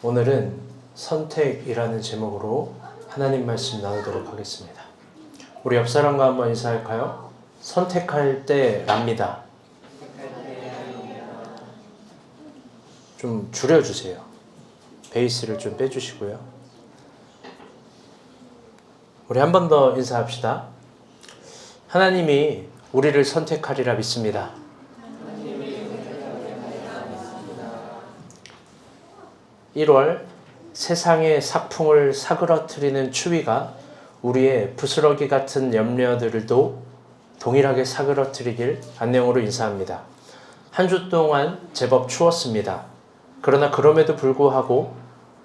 오늘은 선택이라는 제목으로 하나님 말씀 나누도록 하겠습니다. 우리 옆 사람과 한번 인사할까요? 선택할 때랍니다. 좀 줄여주세요. 베이스를 좀 빼주시고요. 우리 한 번 더 인사합시다. 하나님이 우리를 선택하리라 믿습니다. 1월 세상의 삭풍을 사그러뜨리는 추위가 우리의 부스러기 같은 염려들도 동일하게 사그러뜨리길 안녕으로 인사합니다. 한 주 동안 제법 추웠습니다. 그러나 그럼에도 불구하고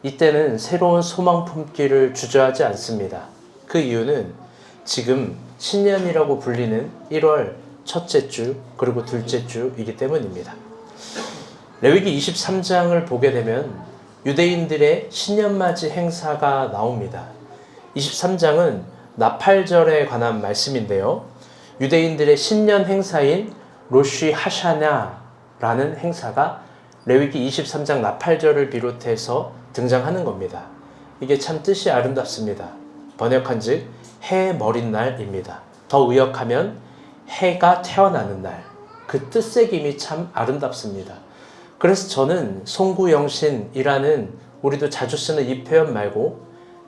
이때는 새로운 소망 품기를 주저하지 않습니다. 그 이유는 지금 신년이라고 불리는 1월 첫째 주 그리고 둘째 주이기 때문입니다. 레위기 23장을 보게 되면 유대인들의 신년맞이 행사가 나옵니다. 23장은 나팔절에 관한 말씀인데요. 유대인들의 신년 행사인 로쉬 하샤냐라는 행사가 레위기 23장 나팔절을 비롯해서 등장하는 겁니다. 이게 참 뜻이 아름답습니다. 번역한즉 해머릿날입니다. 더 의역하면 해가 태어나는 날. 그 뜻새김이 참 아름답습니다. 그래서 저는 송구영신이라는 우리도 자주 쓰는 이 표현 말고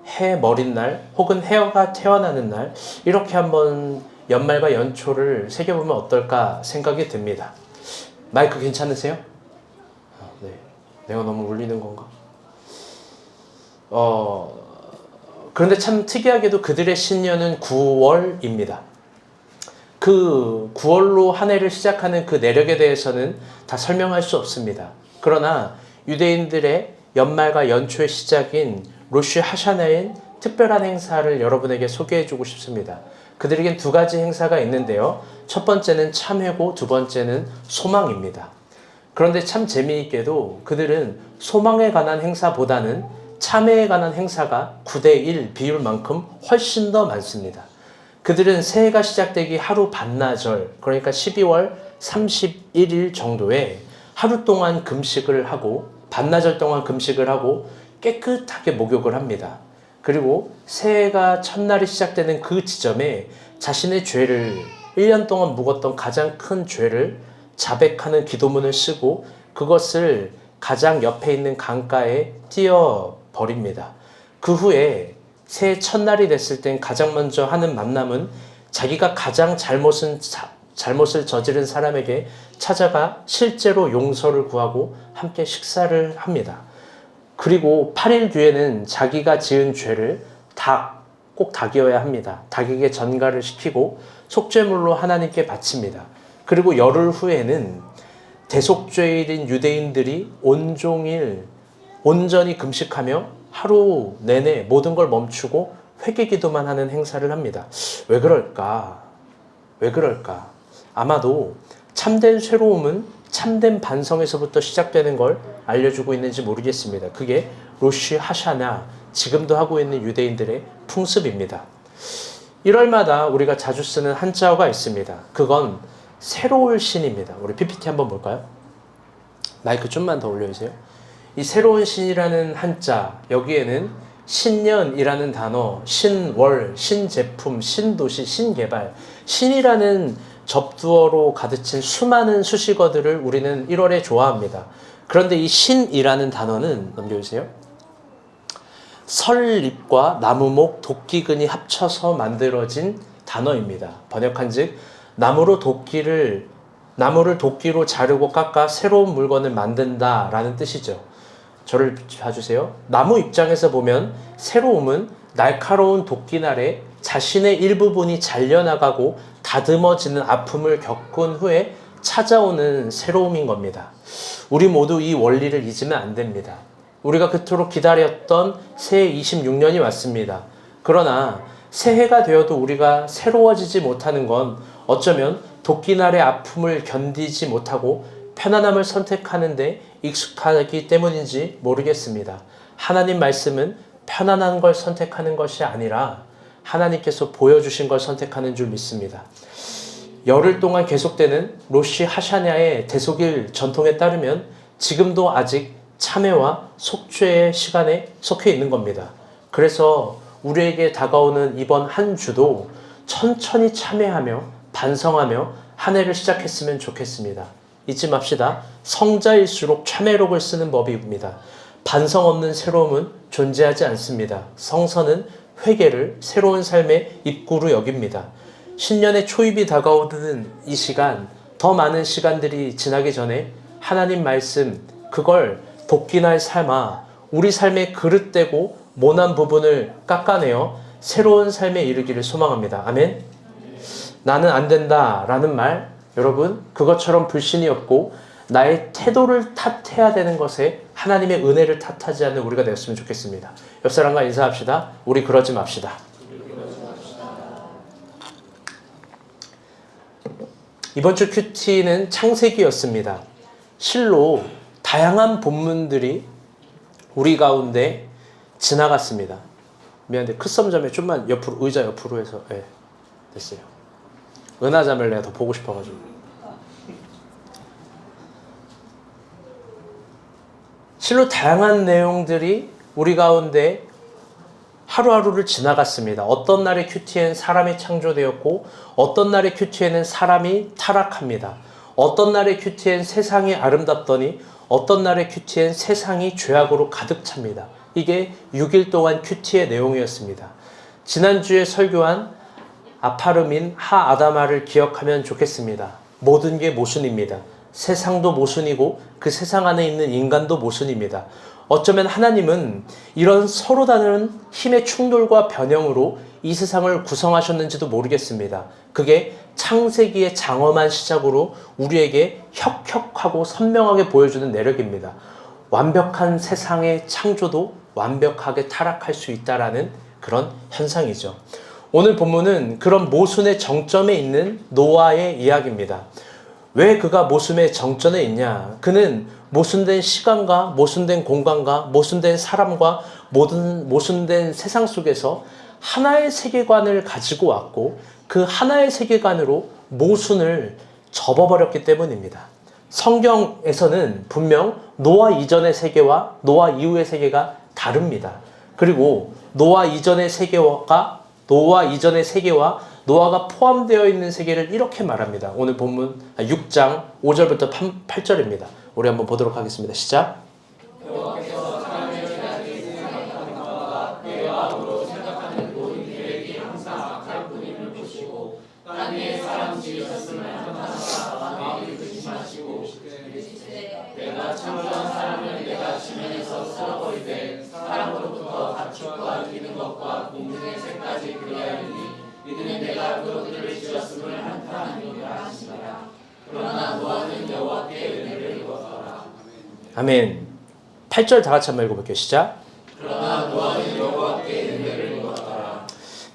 해머릿날 혹은 해가 태어나는 날 이렇게 한번 연말과 연초를 새겨보면 어떨까 생각이 듭니다. 마이크 괜찮으세요? 네. 내가 너무 울리는 건가? 그런데 참 특이하게도 그들의 신년은 9월입니다. 그 9월로 한 해를 시작하는 그 내력에 대해서는 다 설명할 수 없습니다. 그러나 유대인들의 연말과 연초의 시작인 로쉬 하샤나인 특별한 행사를 여러분에게 소개해주고 싶습니다. 그들에겐 두 가지 행사가 있는데요. 첫 번째는 참회고 두 번째는 소망입니다. 그런데 참 재미있게도 그들은 소망에 관한 행사보다는 참회에 관한 행사가 9대1 비율만큼 훨씬 더 많습니다. 그들은 새해가 시작되기 하루 반나절, 그러니까 12월 31일 정도에 하루 동안 금식을 하고 반나절 동안 금식을 하고 깨끗하게 목욕을 합니다. 그리고 새해가 첫날이 시작되는 그 지점에 자신의 죄를 1년 동안 묵었던 가장 큰 죄를 자백하는 기도문을 쓰고 그것을 가장 옆에 있는 강가에 띄어버립니다. 그 후에 새해 첫날이 됐을 땐 가장 먼저 하는 만남은 자기가 가장 잘못을 저지른 사람에게 찾아가 실제로 용서를 구하고 함께 식사를 합니다. 그리고 8일 뒤에는 자기가 지은 죄를 꼭 닭이어야 합니다. 닭에게 전가를 시키고 속죄물로 하나님께 바칩니다. 그리고 열흘 후에는 대속죄일인 유대인들이 온종일 온전히 금식하며 하루 내내 모든 걸 멈추고 회개기도만 하는 행사를 합니다. 왜 그럴까? 아마도 참된 새로움은 참된 반성에서부터 시작되는 걸 알려주고 있는지 모르겠습니다. 그게 로쉬 하샤나, 지금도 하고 있는 유대인들의 풍습입니다. 1월마다 우리가 자주 쓰는 한자어가 있습니다. 그건 새로울 신입니다. 우리 PPT 한번 볼까요? 마이크 좀만 더 올려주세요. 이 새로운 신이라는 한자, 여기에는 신년이라는 단어, 신월, 신제품, 신도시, 신개발, 신이라는 접두어로 가득 친 수많은 수식어들을 우리는 1월에 좋아합니다. 그런데 이 신이라는 단어는 넘겨주세요. 설잎과 나무목, 도끼근이 합쳐서 만들어진 단어입니다. 번역한즉 나무를 도끼로 자르고 깎아 새로운 물건을 만든다라는 뜻이죠. 저를 봐주세요. 나무 입장에서 보면 새로움은 날카로운 도끼날에 자신의 일부분이 잘려나가고 다듬어지는 아픔을 겪은 후에 찾아오는 새로움인 겁니다. 우리 모두 이 원리를 잊으면 안 됩니다. 우리가 그토록 기다렸던 새해 26년이 왔습니다. 그러나 새해가 되어도 우리가 새로워지지 못하는 건 어쩌면 도끼날의 아픔을 견디지 못하고 편안함을 선택하는데 익숙하기 때문인지 모르겠습니다. 하나님 말씀은 편안한 걸 선택하는 것이 아니라 하나님께서 보여주신 걸 선택하는 줄 믿습니다. 열흘 동안 계속되는 로쉬 하샤냐의 대속일 전통에 따르면 지금도 아직 참회와 속죄의 시간에 속해 있는 겁니다. 그래서 우리에게 다가오는 이번 한 주도 천천히 참회하며 반성하며 한 해를 시작했으면 좋겠습니다. 잊지 맙시다. 성자일수록 참회록을 쓰는 법입니다. 반성 없는 새로움은 존재하지 않습니다. 성서는 회개를 새로운 삶의 입구로 여깁니다. 신년의 초입이 다가오는 이 시간, 더 많은 시간들이 지나기 전에 하나님 말씀, 그걸 도끼날 삼아 우리 삶의 그릇되고 모난 부분을 깎아내어 새로운 삶에 이르기를 소망합니다. 아멘. 나는 안 된다 라는 말, 여러분 그것처럼 불신이 없고 나의 태도를 탓해야 되는 것에 하나님의 은혜를 탓하지 않는 우리가 되었으면 좋겠습니다. 옆 사람과 인사합시다. 우리 그러지 맙시다. 이번 주 큐티는 창세기였습니다. 실로 다양한 본문들이 우리 가운데 지나갔습니다. 미안한데 크썸자매 좀만 옆으로, 의자 옆으로 해서. 네, 됐어요. 은하자매를 내가 더 보고 싶어가지고. 실로 다양한 내용들이 우리 가운데 하루하루를 지나갔습니다. 어떤 날의 큐티엔 사람이 창조되었고 어떤 날의 큐티에는 사람이 타락합니다. 어떤 날의 큐티엔 세상이 아름답더니 어떤 날의 큐티엔 세상이 죄악으로 가득 찹니다. 이게 6일 동안 큐티의 내용이었습니다. 지난주에 설교한 아파르민 하아다마를 기억하면 좋겠습니다. 모든 게 모순입니다. 세상도 모순이고 그 세상 안에 있는 인간도 모순입니다. 어쩌면 하나님은 이런 서로 다른 힘의 충돌과 변형으로 이 세상을 구성하셨는지도 모르겠습니다. 그게 창세기의 장엄한 시작으로 우리에게 혁혁하고 선명하게 보여주는 내력입니다. 완벽한 세상의 창조도 완벽하게 타락할 수 있다라는 그런 현상이죠. 오늘 본문은 그런 모순의 정점에 있는 노아의 이야기입니다. 왜 그가 모순의 정점에 있냐? 그는 모순된 시간과 모순된 공간과 모순된 사람과 모순된 세상 속에서 하나의 세계관을 가지고 왔고 그 하나의 세계관으로 모순을 접어버렸기 때문입니다. 성경에서는 분명 노아 이전의 세계와 노아 이후의 세계가 다릅니다. 그리고 노아 이전의 세계와 노아가 포함되어 있는 세계를 이렇게 말합니다. 오늘 본문 6장 5절부터 8절입니다. 우리 한번 보도록 하겠습니다. 시작. 이는 내가 그것들을 지었음을 한탄하노라 하시니라. 그러나 노아는 여호와께 은혜를 입었더라. 아멘. 8절 다 같이 한번 읽어볼게요. 시작. 그러나 노아는 여호와께 은혜를 입었더라.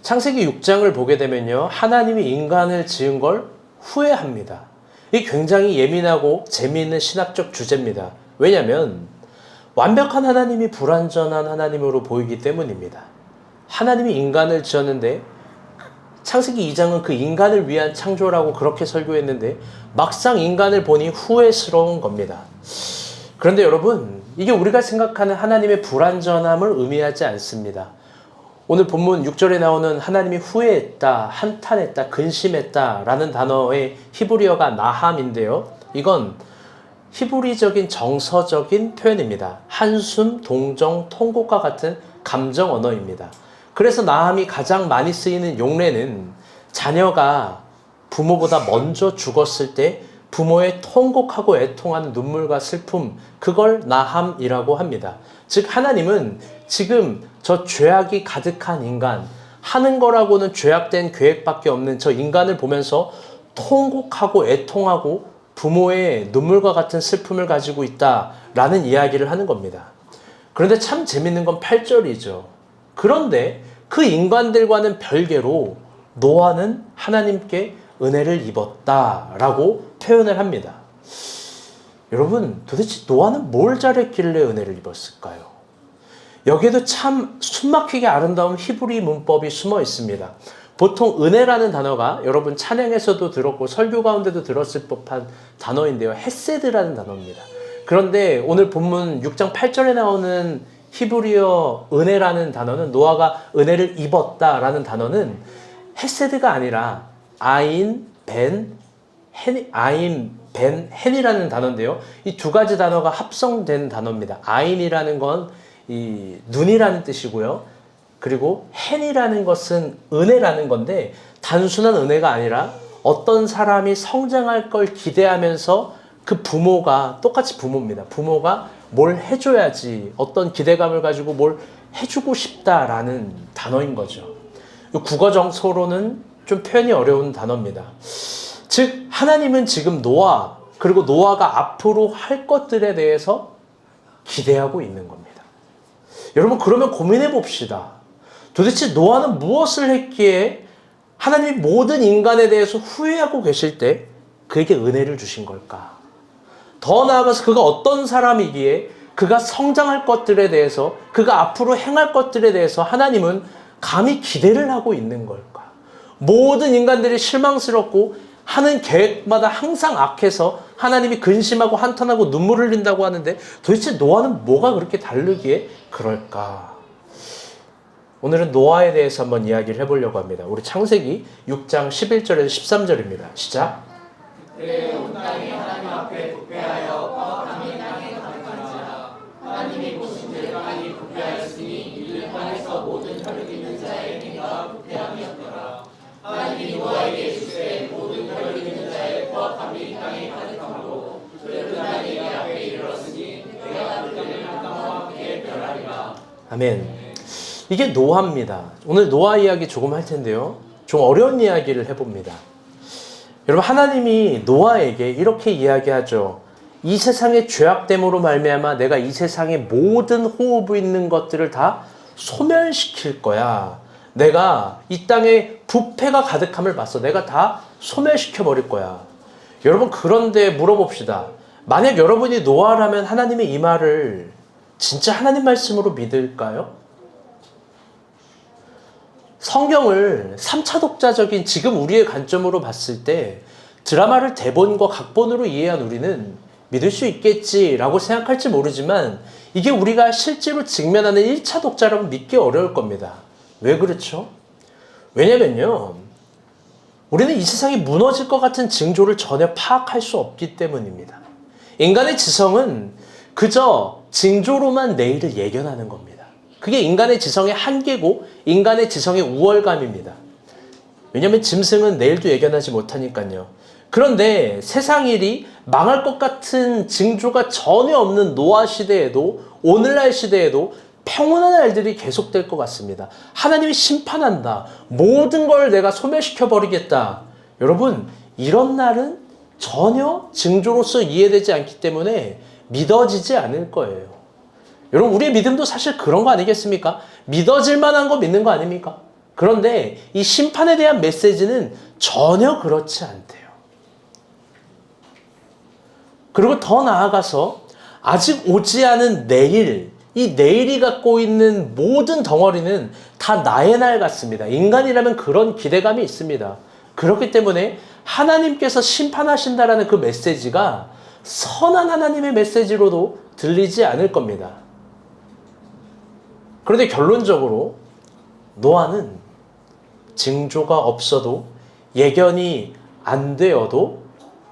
창세기 6장을 보게 되면요, 하나님이 인간을 지은 걸 후회합니다. 이 굉장히 예민하고 재미있는 신학적 주제입니다. 왜냐하면 완벽한 하나님이 불완전한 하나님으로 보이기 때문입니다. 하나님이 인간을 지었는데 창세기 2장은 그 인간을 위한 창조라고 그렇게 설교했는데 막상 인간을 보니 후회스러운 겁니다. 그런데 여러분, 이게 우리가 생각하는 하나님의 불완전함을 의미하지 않습니다. 오늘 본문 6절에 나오는 하나님이 후회했다, 한탄했다, 근심했다 라는 단어의 히브리어가 나함인데요. 이건 히브리적인 정서적인 표현입니다. 한숨, 동정, 통곡과 같은 감정 언어입니다. 그래서 나함이 가장 많이 쓰이는 용례는 자녀가 부모보다 먼저 죽었을 때 부모의 통곡하고 애통하는 눈물과 슬픔, 그걸 나함이라고 합니다. 즉 하나님은 지금 저 죄악이 가득한 인간, 하는 거라고는 죄악된 계획밖에 없는 저 인간을 보면서 통곡하고 애통하고 부모의 눈물과 같은 슬픔을 가지고 있다라는 이야기를 하는 겁니다. 그런데 참 재밌는 건 8절이죠. 그런데 그 인간들과는 별개로 노아는 하나님께 은혜를 입었다라고 표현을 합니다. 여러분, 도대체 노아는 뭘 잘했길래 은혜를 입었을까요? 여기에도 참 숨막히게 아름다운 히브리 문법이 숨어 있습니다. 보통 은혜라는 단어가 여러분 찬양에서도 들었고 설교 가운데도 들었을 법한 단어인데요. 헤세드라는 단어입니다. 그런데 오늘 본문 6장 8절에 나오는 히브리어 은혜라는 단어는, 노아가 은혜를 입었다라는 단어는 헤세드가 아니라 아인 벤 헨이라는 단어인데요. 이 두 가지 단어가 합성된 단어입니다. 아인이라는 건 이 눈이라는 뜻이고요. 그리고 헨이라는 것은 은혜라는 건데, 단순한 은혜가 아니라 어떤 사람이 성장할 걸 기대하면서 그 부모가, 똑같이 부모입니다. 부모가 뭘 해줘야지, 어떤 기대감을 가지고 뭘 해주고 싶다라는 단어인 거죠. 국어 정서로는 좀 표현이 어려운 단어입니다. 즉 하나님은 지금 노아, 그리고 노아가 앞으로 할 것들에 대해서 기대하고 있는 겁니다. 여러분, 그러면 고민해 봅시다. 도대체 노아는 무엇을 했기에 하나님이 모든 인간에 대해서 후회하고 계실 때 그에게 은혜를 주신 걸까? 더 나아가서 그가 어떤 사람이기에 그가 성장할 것들에 대해서, 그가 앞으로 행할 것들에 대해서 하나님은 감히 기대를 하고 있는 걸까? 모든 인간들이 실망스럽고 하는 계획마다 항상 악해서 하나님이 근심하고 한탄하고 눈물을 흘린다고 하는데, 도대체 노아는 뭐가 그렇게 다르기에 그럴까? 오늘은 노아에 대해서 한번 이야기를 해보려고 합니다. 우리 창세기 6장 11절에서 13절입니다. 시작. 그때 온 땅이 하나님 앞에 부패하여 파악함이 땅에 가득한지라. 하나님이 보신즉 땅이 부패하였으니 이는 땅에서 모든 혈육 있는 자의 행위가 부패함이었더라. 하나님이 노아에게 이르시되 모든 혈육 있는 자의 포악함이 땅에 가득하고 그 땅이 내 앞에 이르렀으니 내가 그 땅을 땅과 함께 멸하리라. 아멘. 이게 노아입니다. 오늘 노아 이야기 조금 할 텐데요. 좀 어려운 이야기를 해봅니다. 여러분, 하나님이 노아에게 이렇게 이야기하죠. 이 세상의 죄악됨으로 말미암아 내가 이 세상의 모든 호흡 있는 것들을 다 소멸시킬 거야. 내가 이 땅에 부패가 가득함을 봤어. 내가 다 소멸시켜 버릴 거야. 여러분, 그런데 물어봅시다. 만약 여러분이 노아라면 하나님의 이 말을 진짜 하나님 말씀으로 믿을까요? 성경을 3차 독자적인 지금 우리의 관점으로 봤을 때 드라마를 대본과 각본으로 이해한 우리는 믿을 수 있겠지라고 생각할지 모르지만, 이게 우리가 실제로 직면하는 1차 독자라면 믿기 어려울 겁니다. 왜 그렇죠? 왜냐면요, 우리는 이 세상이 무너질 것 같은 징조를 전혀 파악할 수 없기 때문입니다. 인간의 지성은 그저 징조로만 내일을 예견하는 겁니다. 그게 인간의 지성의 한계고 인간의 지성의 우월감입니다. 왜냐하면 짐승은 내일도 예견하지 못하니까요. 그런데 세상 일이 망할 것 같은 징조가 전혀 없는 노아 시대에도, 오늘날 시대에도 평온한 날들이 계속될 것 같습니다. 하나님이 심판한다. 모든 걸 내가 소멸시켜버리겠다. 여러분, 이런 날은 전혀 징조로서 이해되지 않기 때문에 믿어지지 않을 거예요. 여러분, 우리의 믿음도 사실 그런 거 아니겠습니까? 믿어질 만한 거 믿는 거 아닙니까? 그런데 이 심판에 대한 메시지는 전혀 그렇지 않대요. 그리고 더 나아가서 아직 오지 않은 내일, 이 내일이 갖고 있는 모든 덩어리는 다 나의 날 같습니다. 인간이라면 그런 기대감이 있습니다. 그렇기 때문에 하나님께서 심판하신다라는 그 메시지가 선한 하나님의 메시지로도 들리지 않을 겁니다. 그런데 결론적으로 노아는 징조가 없어도, 예견이 안 되어도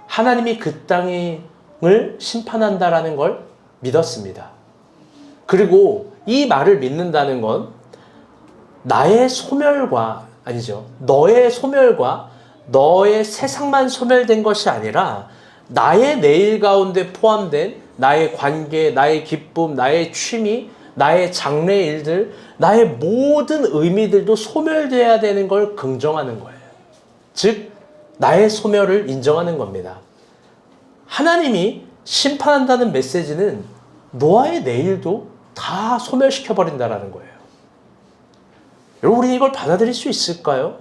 하나님이 그 땅을 심판한다라는 걸 믿었습니다. 그리고 이 말을 믿는다는 건 너의 소멸과 너의 세상만 소멸된 것이 아니라 나의 내일 가운데 포함된 나의 관계, 나의 기쁨, 나의 취미, 나의 장래 일들, 나의 모든 의미들도 소멸돼야 되는 걸 긍정하는 거예요. 즉, 나의 소멸을 인정하는 겁니다. 하나님이 심판한다는 메시지는 노아의 내일도 다 소멸시켜버린다라는 거예요. 여러분, 우리 이걸 받아들일 수 있을까요?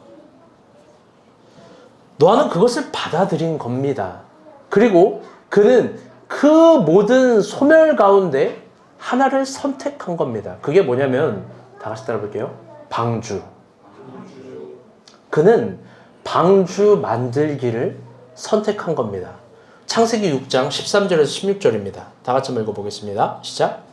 노아는 그것을 받아들인 겁니다. 그리고 그는 그 모든 소멸 가운데 하나를 선택한 겁니다. 그게 뭐냐면, 다 같이 따라 볼게요. 방주. 그는 방주 만들기를 선택한 겁니다. 창세기 6장 13절에서 16절입니다. 다 같이 한번 읽어보겠습니다. 시작.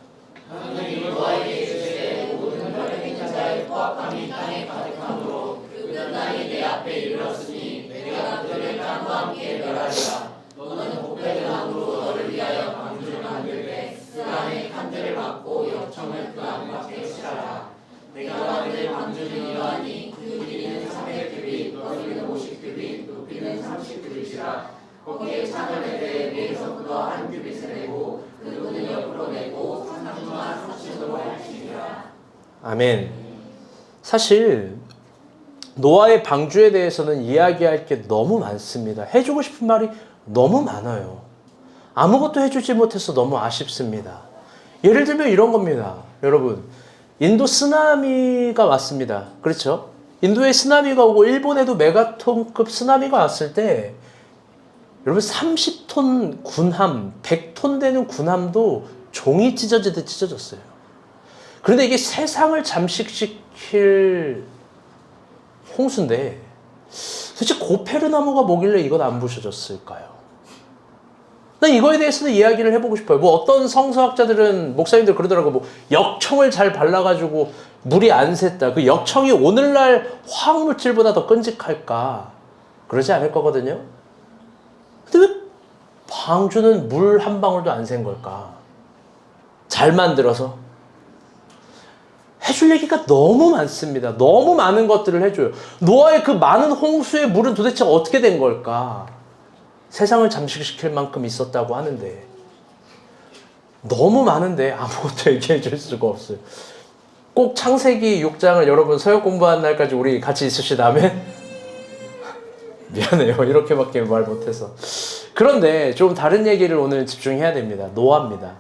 하나님이 노아에게 이르시되 모든 혈육 있는 자의 포악함이 땅에 가득함으로 그 땅이 내 앞에 이르렀으니 내가 그들을 땅과 함께 멸하리라. 너는 목베른 나무로 너를 위하여 방주를 만들되 그 안에 칸들을 막고 역청을 그 안팎에 칠하라. 내가 만들 방주는 이러하니 그 길이는 300규빗, 넓이는 50규빗, 높이는 30규빗이라. 거기에 창을 내되 위에서 그가 한 규빗을 내고 그 문을 옆으로 내고 상중만 30으로 할지니라. 아멘. 사실 노아의 방주에 대해서는 이야기할 게 너무 많습니다. 해주고 싶은 말이 너무 많아요. 아무것도 해주지 못해서 너무 아쉽습니다. 예를 들면 이런 겁니다. 여러분, 인도 쓰나미가 왔습니다. 그렇죠? 인도에 쓰나미가 오고 일본에도 메가톤급 쓰나미가 왔을 때 여러분 30톤 군함, 100톤 되는 군함도 종이 찢어지듯 찢어졌어요. 그런데 이게 세상을 잠식시킬 홍수인데 도대체 고페르나무가 뭐길래 이건 안 부셔졌을까요? 난 이거에 대해서는 이야기를 해보고 싶어요. 뭐 어떤 성서학자들은, 목사님들 그러더라고, 뭐 역청을 잘 발라가지고 물이 안 샜다. 그 역청이 오늘날 화학물질보다 더 끔찍할까? 그러지 않을 거거든요. 근데 왜 방주는 물 한 방울도 안 샌 걸까? 잘 만들어서 해줄 얘기가 너무 많습니다. 너무 많은 것들을 해줘요. 노아의 그 많은 홍수의 물은 도대체 어떻게 된 걸까? 세상을 잠식시킬 만큼 있었다고 하는데 너무 많은데 아무것도 얘기해 줄 수가 없어요. 꼭 창세기 6장을 여러분 서역 공부하는 날까지 우리 같이 있으시다면 미안해요. 이렇게밖에 말 못해서. 그런데 좀 다른 얘기를 오늘 집중해야 됩니다. 노아입니다.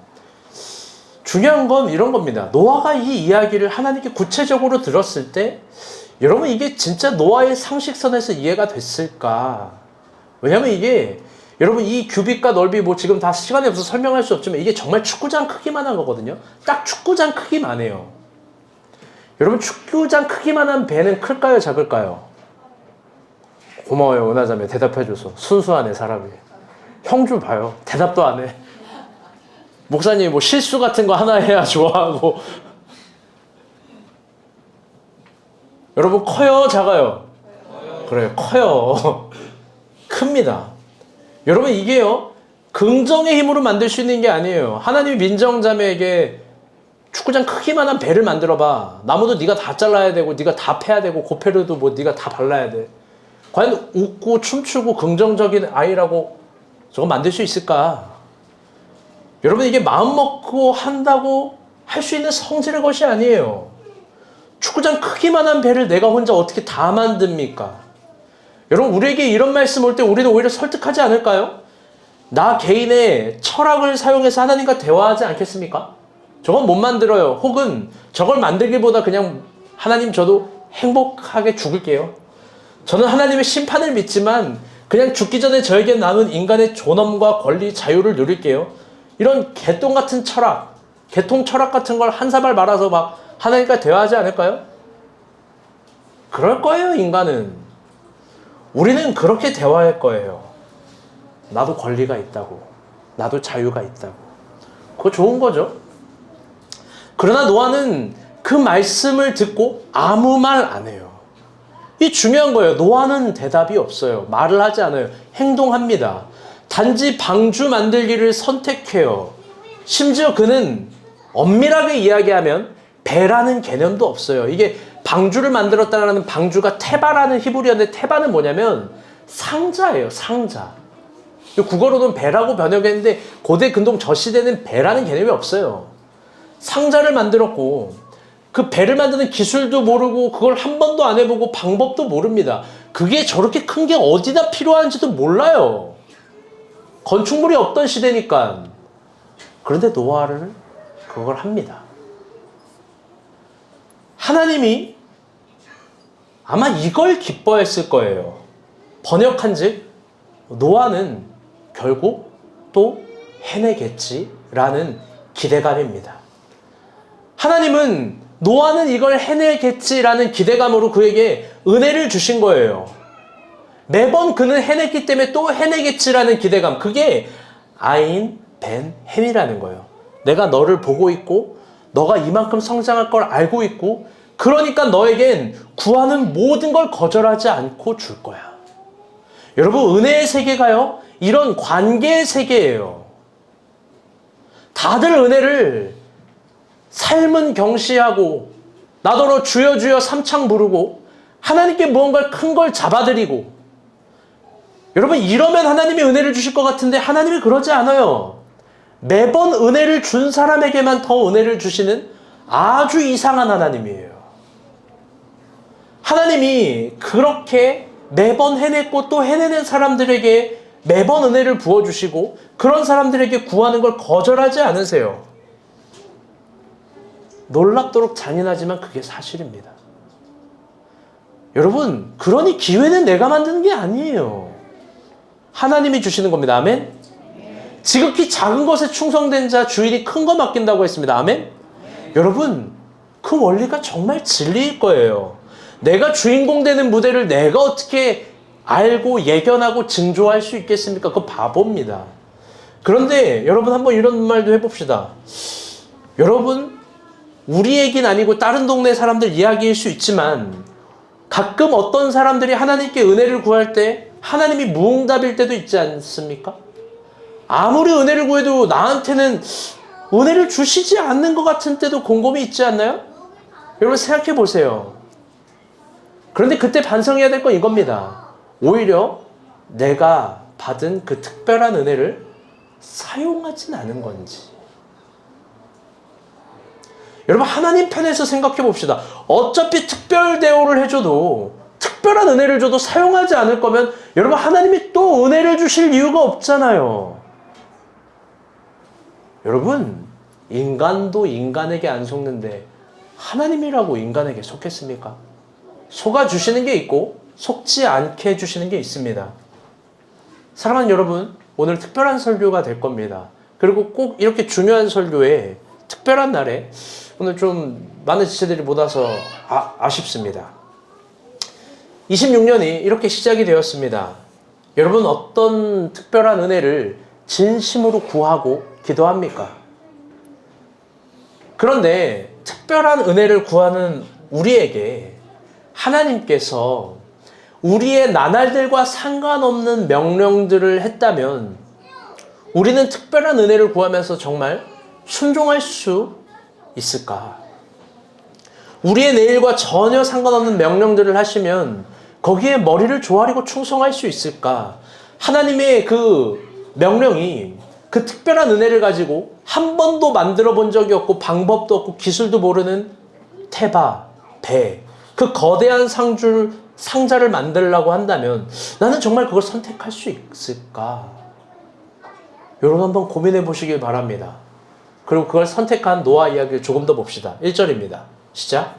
중요한 건 이런 겁니다. 노아가 이 이야기를 하나님께 구체적으로 들었을 때 여러분 이게 진짜 노아의 상식선에서 이해가 됐을까? 왜냐면 이게 여러분 이 규빗과 넓이 뭐 지금 다 시간이 없어서 설명할 수 없지만 이게 정말 축구장 크기만 한 거거든요. 딱 축구장 크기만 해요. 여러분 축구장 크기만 한 배는 클까요? 작을까요? 고마워요. 은하자매 대답해줘서. 순수하네 사람이. 형 좀 봐요. 대답도 안 해. 목사님이 뭐 실수 같은 거 하나 해야 좋아하고. 여러분 커요? 작아요? 그래요. 커요. 큽니다. 여러분 이게요. 긍정의 힘으로 만들 수 있는 게 아니에요. 하나님이 민정자매에게 축구장 크기만한 배를 만들어봐. 나무도 네가 다 잘라야 되고 네가 다 패야 되고 고페르도 뭐 네가 다 발라야 돼. 과연 웃고 춤추고 긍정적인 아이라고 저거 만들 수 있을까? 여러분 이게 마음 먹고 한다고 할 수 있는 성질의 것이 아니에요. 축구장 크기만한 배를 내가 혼자 어떻게 다 만듭니까? 여러분 우리에게 이런 말씀 올 때 우리는 오히려 설득하지 않을까요? 나 개인의 철학을 사용해서 하나님과 대화하지 않겠습니까? 저건 못 만들어요. 혹은 저걸 만들기보다 그냥 하나님 저도 행복하게 죽을게요. 저는 하나님의 심판을 믿지만 그냥 죽기 전에 저에게 남은 인간의 존엄과 권리, 자유를 누릴게요. 이런 개똥 같은 철학, 개통 철학 같은 걸 한 사발 말아서 막 하나님과 대화하지 않을까요? 그럴 거예요, 인간은. 우리는 그렇게 대화할 거예요. 나도 권리가 있다고. 나도 자유가 있다고. 그거 좋은 거죠. 그러나 노아는 그 말씀을 듣고 아무 말 안 해요. 이 중요한 거예요. 노아는 대답이 없어요. 말을 하지 않아요. 행동합니다. 단지 방주 만들기를 선택해요. 심지어 그는 엄밀하게 이야기하면 배라는 개념도 없어요. 이게 방주를 만들었다는 방주가 테바라는 히브리어인데 테바는 뭐냐면 상자예요. 상자. 국어로는 배라고 번역했는데 고대 근동 저 시대는 배라는 개념이 없어요. 상자를 만들었고 그 배를 만드는 기술도 모르고 그걸 한 번도 안 해보고 방법도 모릅니다. 그게 저렇게 큰 게 어디다 필요한지도 몰라요. 건축물이 없던 시대니까. 그런데 노아를 그걸 합니다. 하나님이 아마 이걸 기뻐했을 거예요. 번역한즉 노아는 결국 또 해내겠지라는 기대감입니다. 하나님은 노아는 이걸 해내겠지라는 기대감으로 그에게 은혜를 주신 거예요. 매번 그는 해냈기 때문에 또 해내겠지라는 기대감. 그게 아인 벤 햄이라는 거예요. 내가 너를 보고 있고 너가 이만큼 성장할 걸 알고 있고 그러니까 너에겐 구하는 모든 걸 거절하지 않고 줄 거야. 여러분, 은혜의 세계가요, 이런 관계의 세계예요. 다들 은혜를 삶은 경시하고 나더러 주여 주여 삼창 부르고 하나님께 무언가 큰 걸 잡아드리고, 여러분, 이러면 하나님이 은혜를 주실 것 같은데 하나님이 그러지 않아요. 매번 은혜를 준 사람에게만 더 은혜를 주시는 아주 이상한 하나님이에요. 하나님이 그렇게 매번 해냈고 또 해내는 사람들에게 매번 은혜를 부어주시고 그런 사람들에게 구하는 걸 거절하지 않으세요. 놀랍도록 잔인하지만 그게 사실입니다. 여러분, 그러니 기회는 내가 만드는 게 아니에요. 하나님이 주시는 겁니다. 아멘? 지극히 작은 것에 충성된 자 주인이 큰 거 맡긴다고 했습니다. 아멘? 여러분, 그 원리가 정말 진리일 거예요. 내가 주인공 되는 무대를 내가 어떻게 알고 예견하고 증조할 수 있겠습니까? 그거 바보입니다. 그런데 여러분, 한번 이런 말도 해봅시다. 여러분, 우리 얘기는 아니고 다른 동네 사람들 이야기일 수 있지만 가끔 어떤 사람들이 하나님께 은혜를 구할 때 하나님이 무응답일 때도 있지 않습니까? 아무리 은혜를 구해도 나한테는 은혜를 주시지 않는 것 같은 때도 곰곰이 있지 않나요? 여러분, 생각해 보세요. 그런데 그때 반성해야 될 건 이겁니다. 오히려 내가 받은 그 특별한 은혜를 사용하진 않은 건지. 여러분, 하나님 편에서 생각해 봅시다. 어차피 특별 대우를 해줘도, 특별한 은혜를 줘도 사용하지 않을 거면 여러분, 하나님이 또 은혜를 주실 이유가 없잖아요. 여러분, 인간도 인간에게 안 속는데 하나님이라고 인간에게 속겠습니까? 속아주시는 게 있고 속지 않게 해주시는 게 있습니다. 사랑하는 여러분, 오늘 특별한 설교가 될 겁니다. 그리고 꼭 이렇게 중요한 설교에 특별한 날에 오늘 좀 많은 지체들이 못 와서 아쉽습니다. 26년이 이렇게 시작이 되었습니다. 여러분, 어떤 특별한 은혜를 진심으로 구하고 기도합니까? 그런데 특별한 은혜를 구하는 우리에게 하나님께서 우리의 나날들과 상관없는 명령들을 했다면 우리는 특별한 은혜를 구하면서 정말 순종할 수 있을까? 우리의 내일과 전혀 상관없는 명령들을 하시면 거기에 머리를 조아리고 충성할 수 있을까? 하나님의 그 명령이 그 특별한 은혜를 가지고 한 번도 만들어 본 적이 없고 방법도 없고 기술도 모르는 테바, 배, 그 거대한 상자를 만들려고 한다면 나는 정말 그걸 선택할 수 있을까? 여러분, 한번 고민해 보시길 바랍니다. 그리고 그걸 선택한 노아 이야기를 조금 더 봅시다. 1절입니다. 시작.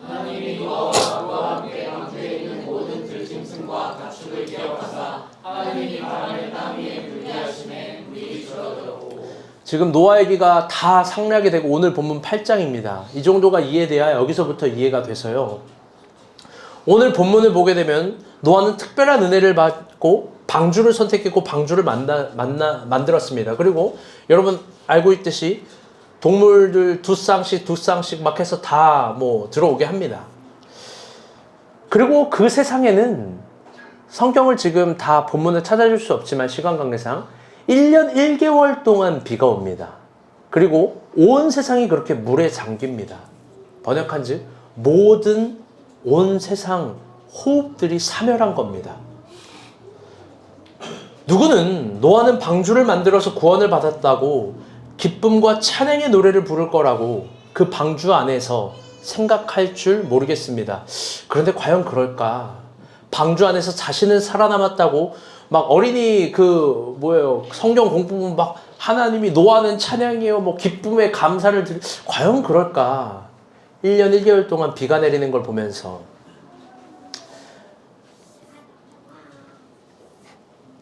하나님이 노아와 그와 함께 방주에 있는 모든 들짐승과 가축을 기억하사 하나님이 바람의 땅 위에 불게 하심에 물이 줄어들었고. 지금 노아 얘기가 다 상략이 되고 오늘 본문 8장입니다. 이 정도가 이해돼야 여기서부터 이해가 돼서요. 오늘 본문을 보게 되면 노아는 특별한 은혜를 받고 방주를 선택했고 방주를 만들었습니다. 그리고 여러분 알고 있듯이 동물들 두 쌍씩 막 해서 다 들어오게 합니다. 그리고 그 세상에는 성경을 지금 다 본문을 찾아줄 수 없지만 시간 관계상 1년 1개월 동안 비가 옵니다. 그리고 온 세상이 그렇게 물에 잠깁니다. 번역한즉 모든 온 세상 호흡들이 사멸한 겁니다. 누구는 노아는 방주를 만들어서 구원을 받았다고 기쁨과 찬양의 노래를 부를 거라고 그 방주 안에서 생각할 줄 모르겠습니다. 그런데 과연 그럴까? 방주 안에서 자신은 살아남았다고 막 어린이 성경 공부는 막 하나님이 노아는 찬양이에요, 기쁨의 감사를 과연 그럴까? 1년 1개월 동안 비가 내리는 걸 보면서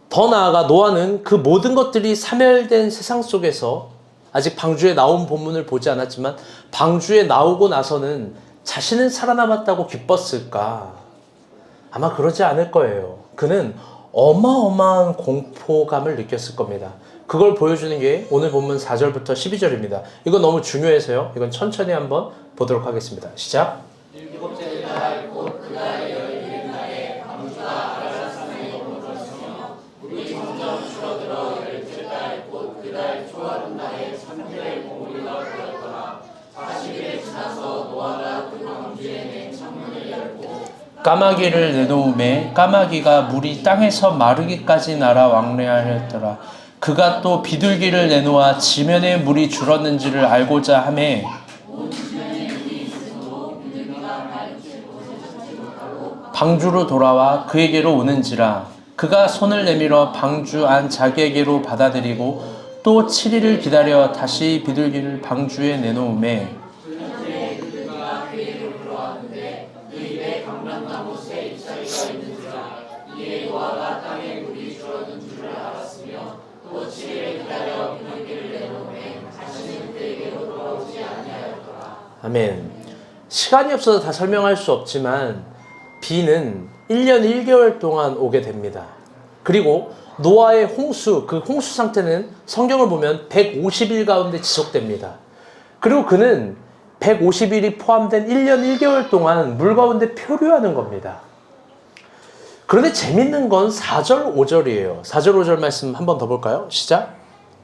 더 나아가 노아는 그 모든 것들이 사멸된 세상 속에서 아직 방주에 나온 본문을 보지 않았지만 방주에 나오고 나서는 자신은 살아남았다고 기뻤을까? 아마 그러지 않을 거예요. 그는 어마어마한 공포감을 느꼈을 겁니다. 그걸 보여주는 게 오늘 본문 4절부터 12절입니다. 이건 너무 중요해서요. 이건 천천히 한번 보도록 하겠습니다. 시작. 일곱째 달 곧 그달 열일곱 날에 방주가 아라산에 머물렀으며 물이 점점 줄어들어 열째 달 곧 그달 초하룻날에 3일의 봉우리가 보였더라. 40일이 지나서 노아가 그 방주에 낸 창문을 열고 까마귀를 내놓음에 까마귀가 물이 땅에서 마르기까지 날아 왕래하였더라. 그가 또 비둘기를 내놓아 지면에 물이 줄었는지를 알고자 하매 방주로 돌아와 그에게로 오는지라. 그가 손을 내밀어 방주 안 자기에게로 받아들이고 또 7일을 기다려 다시 비둘기를 방주에 내놓음에 아멘. 시간이 없어서 다 설명할 수 없지만 비는 1년 1개월 동안 오게 됩니다. 그리고 노아의 홍수, 그 홍수 상태는 성경을 보면 150일 가운데 지속됩니다. 그리고 그는 150일이 포함된 1년 1개월 동안 물 가운데 표류하는 겁니다. 그런데 재밌는 건 4절, 5절이에요. 4절, 5절 말씀 한 번 더 볼까요? 시작.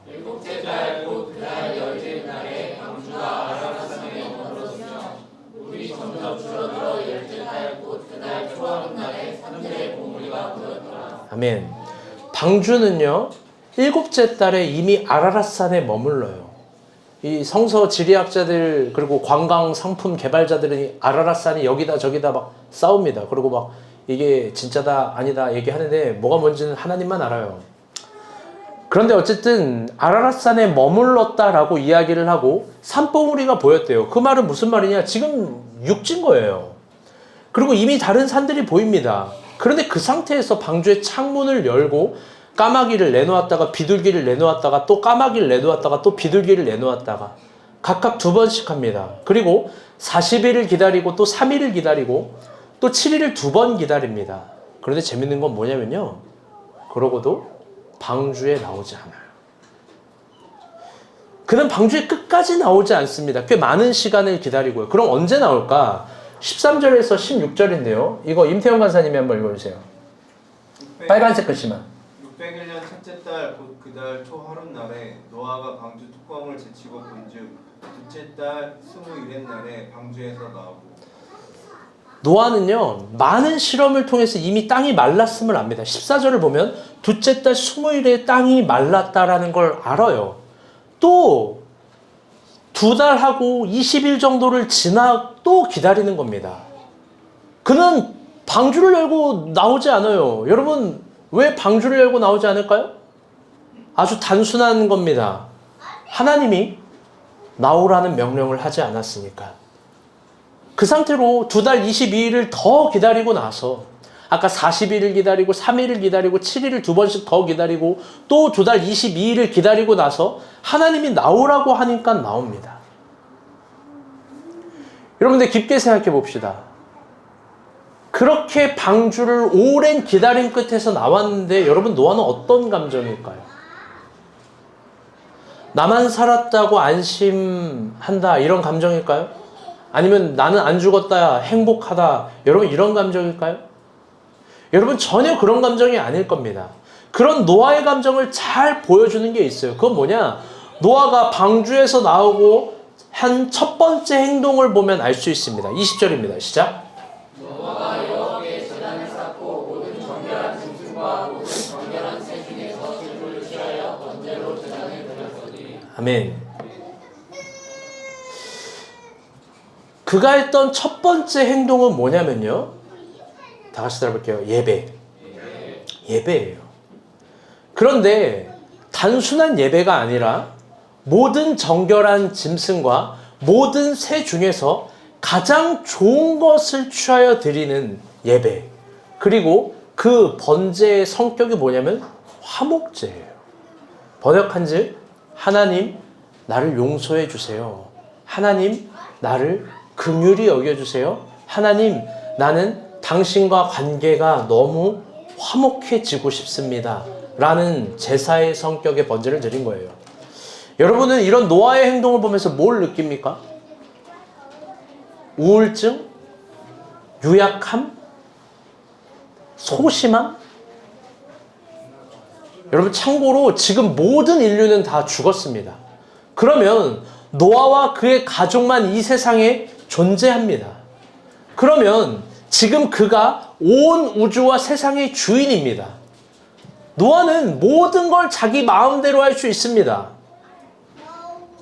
일곱째 달 곧 그달 열째 날에 방주가 아라산에 머물렀으며 물이 점점 줄어들어 열째 달 곧 그달 초하룻날에 3일의 봉우리가 보였더라. 아멘. 방주는요, 7째 달에 이미 아라랏산에 머물러요. 이 성서 지리학자들 그리고 관광 상품 개발자들은 아라랏산이 여기다 저기다 막 싸웁니다. 그리고 막 이게 진짜다 아니다 얘기하는데 뭐가 뭔지는 하나님만 알아요. 그런데 어쨌든 아라랏산에 머물렀다라고 이야기를 하고 산봉우리가 보였대요. 그 말은 무슨 말이냐? 지금 육지인 거예요. 그리고 이미 다른 산들이 보입니다. 그런데 그 상태에서 방주의 창문을 열고 까마귀를 내놓았다가 비둘기를 내놓았다가 또 까마귀를 내놓았다가 또 비둘기를 내놓았다가 각각 2번씩 합니다. 그리고 40일을 기다리고 또 3일을 기다리고 또 7일을 2번 기다립니다. 그런데 재밌는 건 뭐냐면요. 그러고도 방주에 나오지 않아요. 그는 방주에 끝까지 나오지 않습니다. 꽤 많은 시간을 기다리고요. 그럼 언제 나올까? 13절에서 16절인데요. 이거 임태형 간사님이 한번 읽어주세요. 빨간색 글씨만. 601년 첫째 달 곧 그달 초 하룻날에 노아가 방주 뚜껑을 제치고 본즉 둘째 달 21일 날에 방주에서 나오고. 노아는요, 많은 실험을 통해서 이미 땅이 말랐음을 압니다. 14절을 보면 둘째 달 20일에 땅이 말랐다라는 걸 알아요. 또 2달하고 20일 정도를 지나 또 기다리는 겁니다. 그는 방주를 열고 나오지 않아요. 여러분, 왜 방주를 열고 나오지 않을까요? 아주 단순한 겁니다. 하나님이 나오라는 명령을 하지 않았으니까. 그 상태로 2달 22일을 더 기다리고 나서 아까 40일을 기다리고 3일을 기다리고 7일을 2번씩 더 기다리고 또 2달 22일을 기다리고 나서 하나님이 나오라고 하니까 나옵니다. 여러분들 깊게 생각해 봅시다. 그렇게 방주를 오랜 기다림 끝에서 나왔는데 여러분 노아는 어떤 감정일까요? 나만 살았다고 안심한다 이런 감정일까요? 아니면 나는 안 죽었다 행복하다 여러분 이런 감정일까요? 여러분 전혀 그런 감정이 아닐 겁니다. 그런 노아의 감정을 잘 보여주는 게 있어요. 그건 뭐냐? 노아가 방주에서 나오고 한 첫 번째 행동을 보면 알 수 있습니다. 20절입니다. 시작. 노아가 여호와께 제단을 쌓고 모든 정결한 짐승과 모든 정결한 새 중에서 일부를 취하여 번제로 제단을 드렸으니. 아멘. 그가 했던 첫 번째 행동은 뭐냐면요. 다 같이 들어볼게요. 예배예요. 그런데 단순한 예배가 아니라 모든 정결한 짐승과 모든 새 중에서 가장 좋은 것을 취하여 드리는 예배. 그리고 그 번제의 성격이 뭐냐면 화목제예요. 번역한즉 하나님 나를 용서해 주세요. 하나님 나를 긍휼히 여겨주세요. 하나님 나는 당신과 관계가 너무 화목해지고 싶습니다. 라는 제사의 성격의 번제를 드린 거예요. 여러분은 이런 노아의 행동을 보면서 뭘 느낍니까? 우울증? 유약함? 소심함? 여러분 참고로 지금 모든 인류는 다 죽었습니다. 그러면 노아와 그의 가족만 이 세상에 존재합니다. 그러면 지금 그가 온 우주와 세상의 주인입니다. 노아는 모든 걸 자기 마음대로 할 수 있습니다.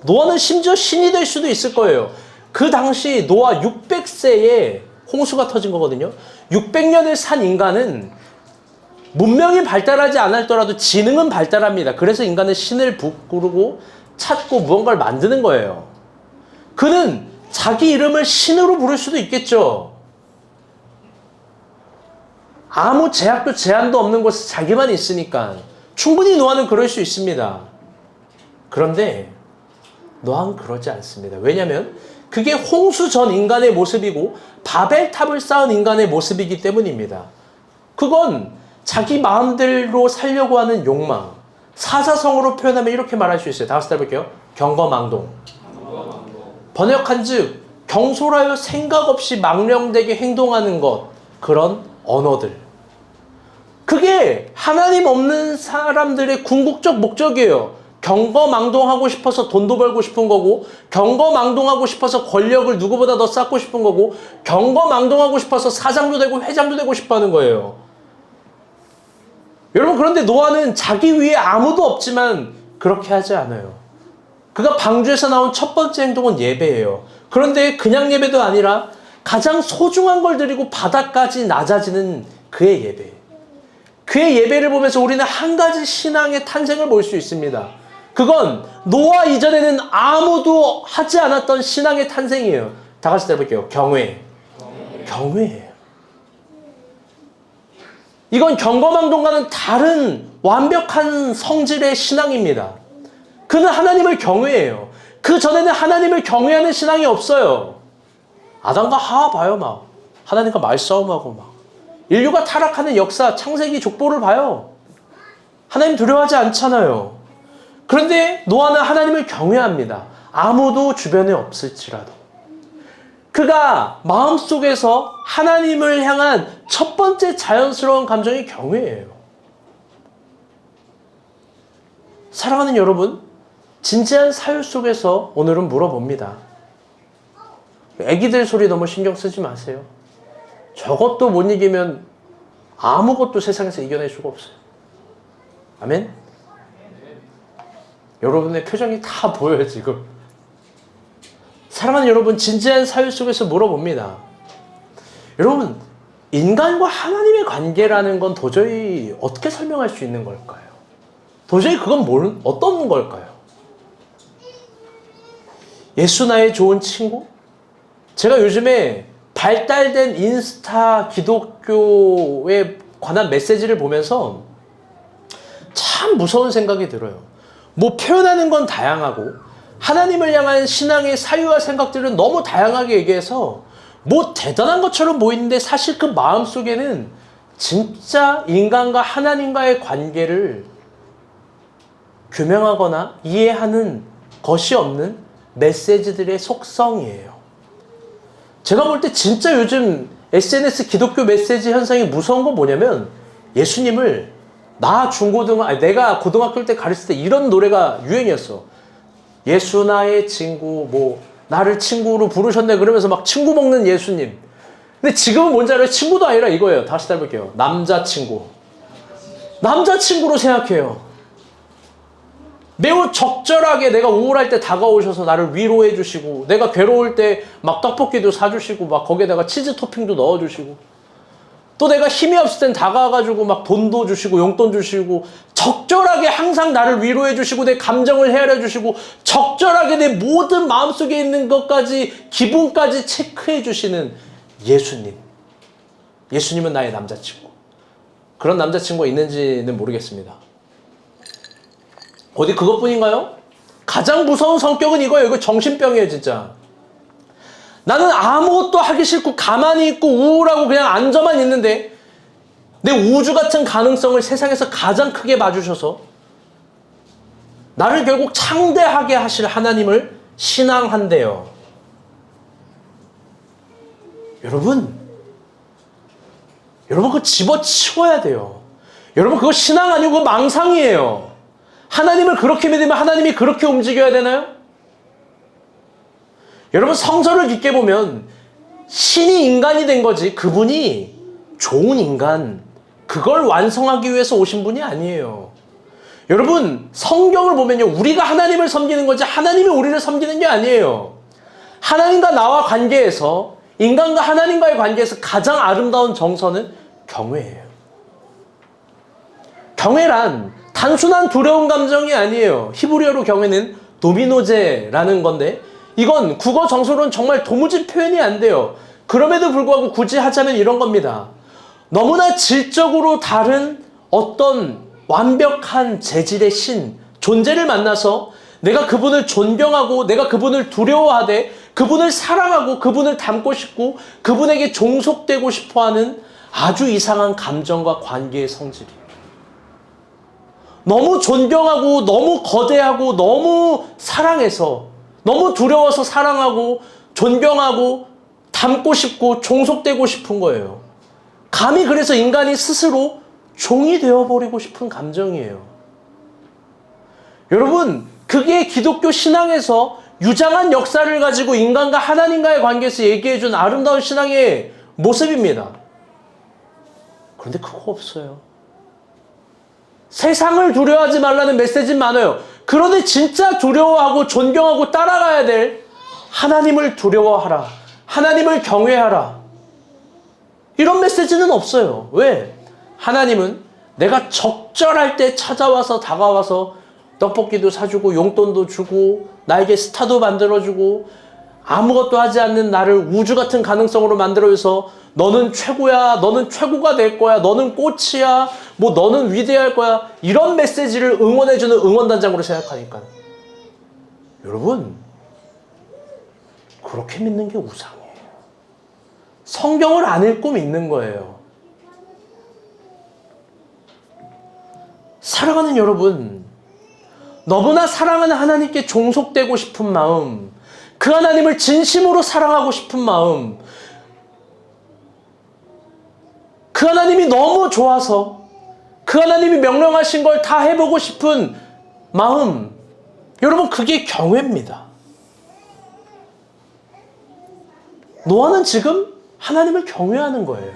노아는 심지어 신이 될 수도 있을 거예요. 그 당시 노아 600세에 홍수가 터진 거거든요. 600년을 산 인간은 문명이 발달하지 않았더라도 지능은 발달합니다. 그래서 인간은 신을 부르고 찾고 무언가를 만드는 거예요. 그는 자기 이름을 신으로 부를 수도 있겠죠. 아무 제약도 제한도 없는 곳에 자기만 있으니까 충분히 노아는 그럴 수 있습니다. 그런데 노아는 그러지 않습니다. 왜냐하면 그게 홍수 전 인간의 모습이고 바벨탑을 쌓은 인간의 모습이기 때문입니다. 그건 자기 마음대로 살려고 하는 욕망, 사사성어로 표현하면 이렇게 말할 수 있어요. 다 같이 해볼게요. 경거망동. 번역한 즉 경솔하여 생각 없이 망령되게 행동하는 것, 그런 언어들. 그게 하나님 없는 사람들의 궁극적 목적이에요. 경거망동하고 싶어서 돈도 벌고 싶은 거고, 경거망동하고 싶어서 권력을 누구보다 더 쌓고 싶은 거고, 경거망동하고 싶어서 사장도 되고 회장도 되고 싶어 하는 거예요. 여러분, 그런데 노아는 자기 위에 아무도 없지만 그렇게 하지 않아요. 그가 방주에서 나온 첫 번째 행동은 예배예요. 그런데 그냥 예배도 아니라 가장 소중한 걸 드리고 바닥까지 낮아지는 그의 예배. 그의 예배를 보면서 우리는 한 가지 신앙의 탄생을 볼 수 있습니다. 그건 노아 이전에는 아무도 하지 않았던 신앙의 탄생이에요. 다 같이 해볼게요. 경외. 경외예요. 이건 경거망동과는 다른 완벽한 성질의 신앙입니다. 그는 하나님을 경외해요. 그 전에는 하나님을 경외하는 신앙이 없어요. 아담과 하와 봐요. 막 하나님과 말싸움하고 막 인류가 타락하는 역사, 창세기 족보를 봐요. 하나님 두려워하지 않잖아요. 그런데 노아는 하나님을 경외합니다. 아무도 주변에 없을지라도. 그가 마음속에서 하나님을 향한 첫 번째 자연스러운 감정이 경외예요. 사랑하는 여러분, 진지한 사유 속에서 오늘은 물어봅니다. 애기들 소리 너무 신경 쓰지 마세요. 저것도 못 이기면 아무것도 세상에서 이겨낼 수가 없어요. 아멘? 여러분의 표정이 다 보여요, 지금. 사랑하는 여러분, 진지한 사유 속에서 물어봅니다. 여러분, 인간과 하나님의 관계라는 건 도저히 어떻게 설명할 수 있는 걸까요? 도저히 그건 어떤 걸까요? 예수 나의 좋은 친구? 제가 요즘에 발달된 인스타 기독교에 관한 메시지를 보면서 참 무서운 생각이 들어요. 뭐 표현하는 건 다양하고 하나님을 향한 신앙의 사유와 생각들은 너무 다양하게 얘기해서 뭐 대단한 것처럼 보이는데 사실 그 마음속에는 진짜 인간과 하나님과의 관계를 규명하거나 이해하는 것이 없는 메시지들의 속성이에요. 제가 볼 때 진짜 요즘 SNS 기독교 메시지 현상이 무서운 건 뭐냐면 예수님을 내가 고등학교 때 가르칠 때 이런 노래가 유행이었어. 예수 나의 친구, 뭐 나를 친구로 부르셨네 그러면서 막 친구 먹는 예수님. 근데 지금은 뭔지 알아요? 친구도 아니라 이거예요. 다시 해볼게요. 남자친구. 남자친구로 생각해요. 매우 적절하게 내가 우울할 때 다가오셔서 나를 위로해 주시고, 내가 괴로울 때 막 떡볶이도 사주시고, 막 거기에다가 치즈 토핑도 넣어주시고, 또 내가 힘이 없을 땐 다가와가지고 막 돈도 주시고 용돈 주시고, 적절하게 항상 나를 위로해 주시고 내 감정을 헤아려 주시고, 적절하게 내 모든 마음속에 있는 것까지, 기분까지 체크해 주시는 예수님. 예수님은 나의 남자친구. 그런 남자친구가 있는지는 모르겠습니다. 어디 그것뿐인가요? 가장 무서운 성격은 이거예요. 이거 정신병이에요, 진짜. 나는 아무것도 하기 싫고 가만히 있고 우울하고 그냥 앉아만 있는데 내 우주 같은 가능성을 세상에서 가장 크게 봐주셔서 나를 결국 창대하게 하실 하나님을 신앙한대요. 여러분 그거 집어치워야 돼요. 여러분 그거 신앙 아니고 그거 망상이에요. 하나님을 그렇게 믿으면 하나님이 그렇게 움직여야 되나요? 여러분 성서를 깊게 보면 신이 인간이 된 거지 그분이 좋은 인간 그걸 완성하기 위해서 오신 분이 아니에요. 여러분 성경을 보면요 우리가 하나님을 섬기는 거지 하나님이 우리를 섬기는 게 아니에요. 하나님과 나와 관계에서 인간과 하나님과의 관계에서 가장 아름다운 정서는 경외예요. 경외란 단순한 두려운 감정이 아니에요. 히브리어로 경외는 도미노제라는 건데 이건 국어 정서로는 정말 도무지 표현이 안 돼요. 그럼에도 불구하고 굳이 하자면 이런 겁니다. 너무나 질적으로 다른 어떤 완벽한 재질의 신, 존재를 만나서 내가 그분을 존경하고 내가 그분을 두려워하되 그분을 사랑하고 그분을 닮고 싶고 그분에게 종속되고 싶어하는 아주 이상한 감정과 관계의 성질이에요. 너무 존경하고 너무 거대하고 너무 사랑해서 너무 두려워서 사랑하고 존경하고 닮고 싶고 종속되고 싶은 거예요. 감히 그래서 인간이 스스로 종이 되어버리고 싶은 감정이에요. 여러분 그게 기독교 신앙에서 유장한 역사를 가지고 인간과 하나님과의 관계에서 얘기해준 아름다운 신앙의 모습입니다. 그런데 그거 없어요. 세상을 두려워하지 말라는 메시지는 많아요. 그런데 진짜 두려워하고 존경하고 따라가야 될 하나님을 두려워하라. 하나님을 경외하라. 이런 메시지는 없어요. 왜? 하나님은 내가 적절할 때 찾아와서 다가와서 떡볶이도 사주고 용돈도 주고 나에게 스타도 만들어주고 아무것도 하지 않는 나를 우주 같은 가능성으로 만들어줘서 너는 최고야, 너는 최고가 될 거야, 너는 꽃이야, 뭐 너는 위대할 거야 이런 메시지를 응원해주는 응원단장으로 생각하니까 여러분 그렇게 믿는 게 우상이에요. 성경을 안 읽고 믿는 거예요. 사랑하는 여러분, 너무나 사랑하는 하나님께 종속되고 싶은 마음, 그 하나님을 진심으로 사랑하고 싶은 마음, 그 하나님이 너무 좋아서 그 하나님이 명령하신 걸 다 해보고 싶은 마음, 여러분 그게 경외입니다. 노아는 지금 하나님을 경외하는 거예요.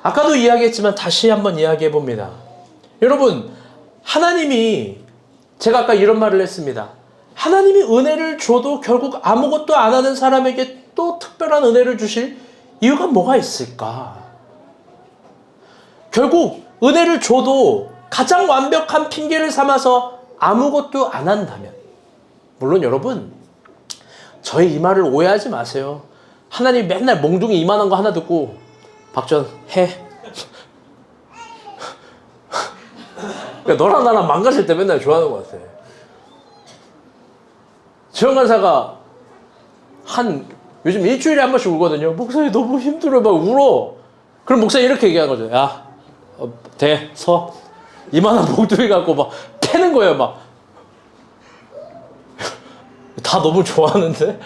아까도 이야기했지만 다시 한번 이야기해 봅니다. 여러분 하나님이 제가 아까 이런 말을 했습니다. 하나님이 은혜를 줘도 결국 아무것도 안 하는 사람에게 또 특별한 은혜를 주실 이유가 뭐가 있을까? 결국 은혜를 줘도 가장 완벽한 핑계를 삼아서 아무것도 안 한다면, 물론 여러분 저희 이 말을 오해하지 마세요. 하나님 맨날 몽둥이 이만한 거 하나 듣고 박전 해. 그러니까 너랑 나랑 망가질 때 맨날 좋아하는 것 같아. 지원 간사가 요즘 일주일에 한 번씩 울거든요. 목사님 너무 힘들어 막 울어. 그럼 목사님 이렇게 얘기하는 거죠. 야, 돼, 서. 이만한 몽둥이 갖고 막 패는 거예요, 막. 다 너무 좋아하는데?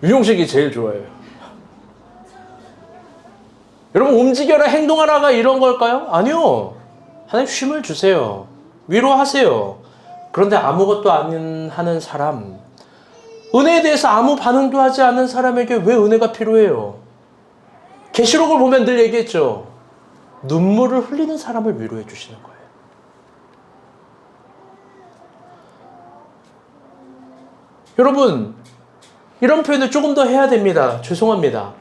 유용식이 제일 좋아해요. 여러분, 움직여라, 행동하라가 이런 걸까요? 아니요. 하나님 쉼을 주세요. 위로하세요. 그런데 아무것도 안 하는 사람, 은혜에 대해서 아무 반응도 하지 않는 사람에게 왜 은혜가 필요해요? 계시록을 보면 늘 얘기했죠. 눈물을 흘리는 사람을 위로해 주시는 거예요. 여러분, 이런 표현을 조금 더 해야 됩니다. 죄송합니다.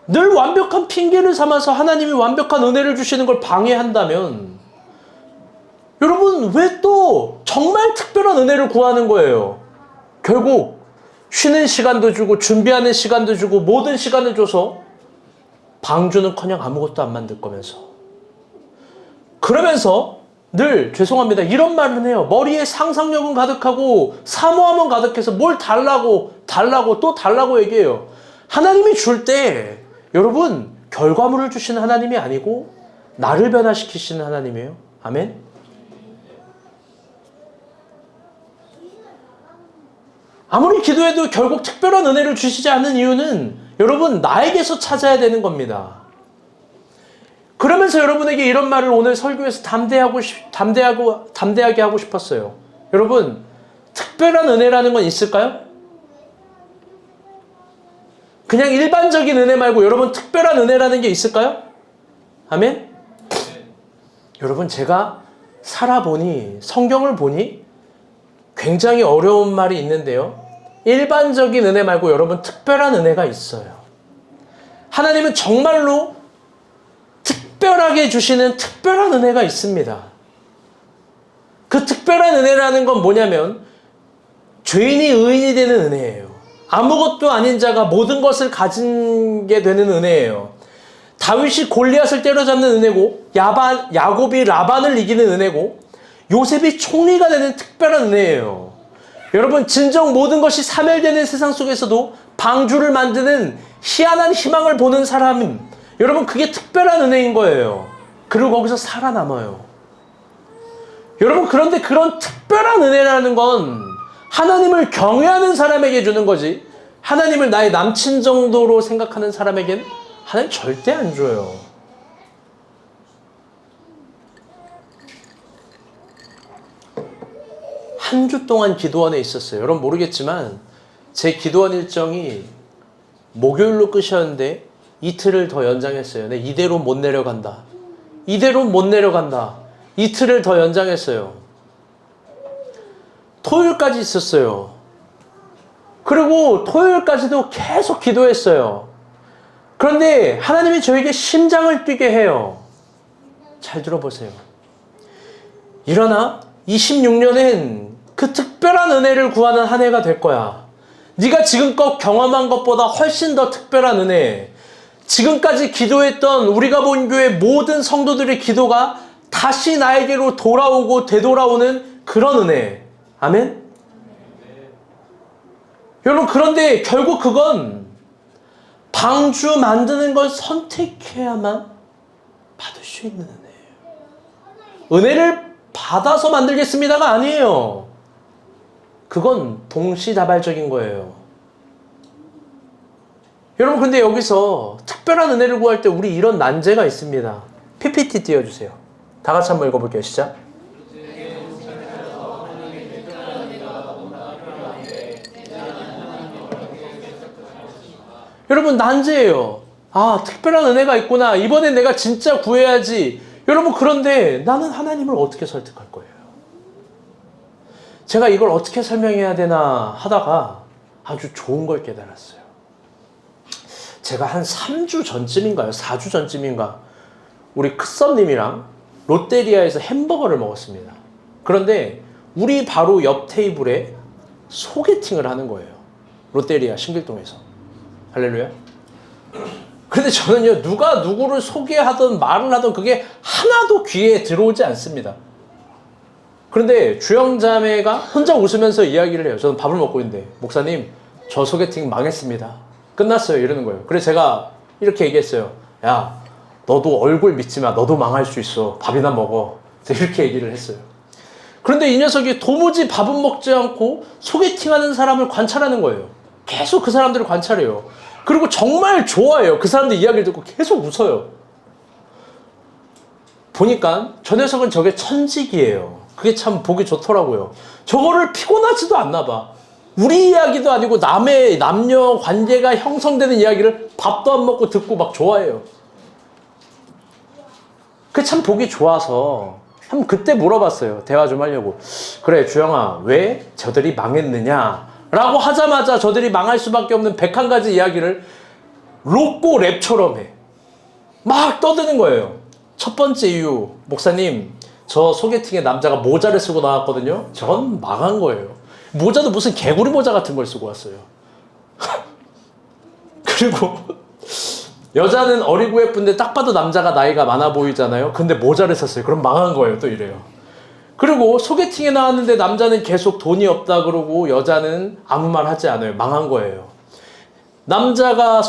늘 완벽한 핑계를 삼아서 하나님이 완벽한 은혜를 주시는 걸 방해한다면 여러분 왜 또 정말 특별한 은혜를 구하는 거예요? 결국 쉬는 시간도 주고 준비하는 시간도 주고 모든 시간을 줘서 방주는커녕 아무것도 안 만들 거면서, 그러면서 늘 죄송합니다. 이런 말은 해요. 머리에 상상력은 가득하고 사모함은 가득해서 뭘 달라고 또 달라고 얘기해요. 하나님이 줄 때 여러분 결과물을 주시는 하나님이 아니고 나를 변화시키시는 하나님이에요. 아멘. 아무리 기도해도 결국 특별한 은혜를 주시지 않는 이유는 여러분 나에게서 찾아야 되는 겁니다. 그러면서 여러분에게 이런 말을 오늘 설교에서 담대하게 하고 싶었어요. 여러분, 특별한 은혜라는 건 있을까요? 그냥 일반적인 은혜 말고 여러분 특별한 은혜라는 게 있을까요? 아멘? 여러분 제가 살아보니 성경을 보니 굉장히 어려운 말이 있는데요. 일반적인 은혜 말고 여러분 특별한 은혜가 있어요. 하나님은 정말로 특별하게 주시는 특별한 은혜가 있습니다. 그 특별한 은혜라는 건 뭐냐면 죄인이 의인이 되는 은혜예요. 아무것도 아닌 자가 모든 것을 가진게 되는 은혜예요. 다윗이 골리앗을 때려잡는 은혜고 야곱이 라반을 이기는 은혜고 요셉이 총리가 되는 특별한 은혜예요. 여러분 진정 모든 것이 사멸되는 세상 속에서도 방주를 만드는 희한한 희망을 보는 사람, 여러분 그게 특별한 은혜인 거예요. 그리고 거기서 살아남아요. 여러분 그런데 그런 특별한 은혜라는 건 하나님을 경외하는 사람에게 주는 거지 하나님을 나의 남친 정도로 생각하는 사람에겐 하나님 절대 안 줘요. 한 주 동안 기도원에 있었어요. 여러분 모르겠지만 제 기도원 일정이 목요일로 끝이었는데 이틀을 더 연장했어요. 네, 이대로 못 내려간다. 이대로 못 내려간다. 이틀을 더 연장했어요. 토요일까지 있었어요. 그리고 토요일까지도 계속 기도했어요. 그런데 하나님이 저에게 심장을 뛰게 해요. 잘 들어보세요. 일어나 26년엔 그 특별한 은혜를 구하는 한 해가 될 거야. 네가 지금껏 경험한 것보다 훨씬 더 특별한 은혜. 지금까지 기도했던 우리가 본 교회 모든 성도들의 기도가 다시 나에게로 돌아오고 되돌아오는 그런 은혜. 아멘? 여러분 그런데 결국 그건 방주 만드는 걸 선택해야만 받을 수 있는 은혜예요. 은혜를 받아서 만들겠습니다가 아니에요. 그건 동시다발적인 거예요. 여러분 근데 여기서 특별한 은혜를 구할 때 우리 이런 난제가 있습니다. PPT 띄워주세요. 다 같이 한번 읽어볼게요. 시작. 여러분 난제예요. 아 특별한 은혜가 있구나. 이번엔 내가 진짜 구해야지. 여러분 그런데 나는 하나님을 어떻게 설득할 거예요? 제가 이걸 어떻게 설명해야 되나 하다가 아주 좋은 걸 깨달았어요. 제가 한 3주 전쯤인가요? 4주 전쯤인가 우리 크썸님이랑 롯데리아에서 햄버거를 먹었습니다. 그런데 우리 바로 옆 테이블에 소개팅을 하는 거예요. 롯데리아 신길동에서. 할렐루야. 그런데 저는요 누가 누구를 소개하든 말을 하든 그게 하나도 귀에 들어오지 않습니다. 그런데 주영자매가 혼자 웃으면서 이야기를 해요. 저는 밥을 먹고 있는데 목사님 저 소개팅 망했습니다. 끝났어요. 이러는 거예요. 그래서 제가 이렇게 얘기했어요. 야 너도 얼굴 믿지 마. 너도 망할 수 있어. 밥이나 먹어. 제가 이렇게 얘기를 했어요. 그런데 이 녀석이 도무지 밥은 먹지 않고 소개팅하는 사람을 관찰하는 거예요. 계속 그 사람들을 관찰해요. 그리고 정말 좋아해요. 그 사람들 이야기를 듣고 계속 웃어요. 보니까 저 녀석은 저게 천직이에요. 그게 참 보기 좋더라고요. 저거를 피곤하지도 않나 봐. 우리 이야기도 아니고 남의 남녀 관계가 형성되는 이야기를 밥도 안 먹고 듣고 막 좋아해요. 그게 참 보기 좋아서 한번 그때 물어봤어요. 대화 좀 하려고. 그래 주영아 왜 저들이 망했느냐 라고 하자마자 저들이 망할 수밖에 없는 101가지 이야기를 로꼬 랩처럼 해. 막 떠드는 거예요. 첫 번째 이유, 목사님 저 소개팅에 남자가 모자를 쓰고 나왔거든요. 전 망한 거예요. 모자도 무슨 개구리 모자 같은 걸 쓰고 왔어요. 그리고 여자는 어리고 예쁜데 딱 봐도 남자가 나이가 많아 보이잖아요. 근데 모자를 썼어요. 그럼 망한 거예요. 또 이래요. 그리고 소개팅에 나왔는데 남자는 계속 돈이 없다 그러고 여자는 아무 말 하지 않아요. 망한 거예요. 남자가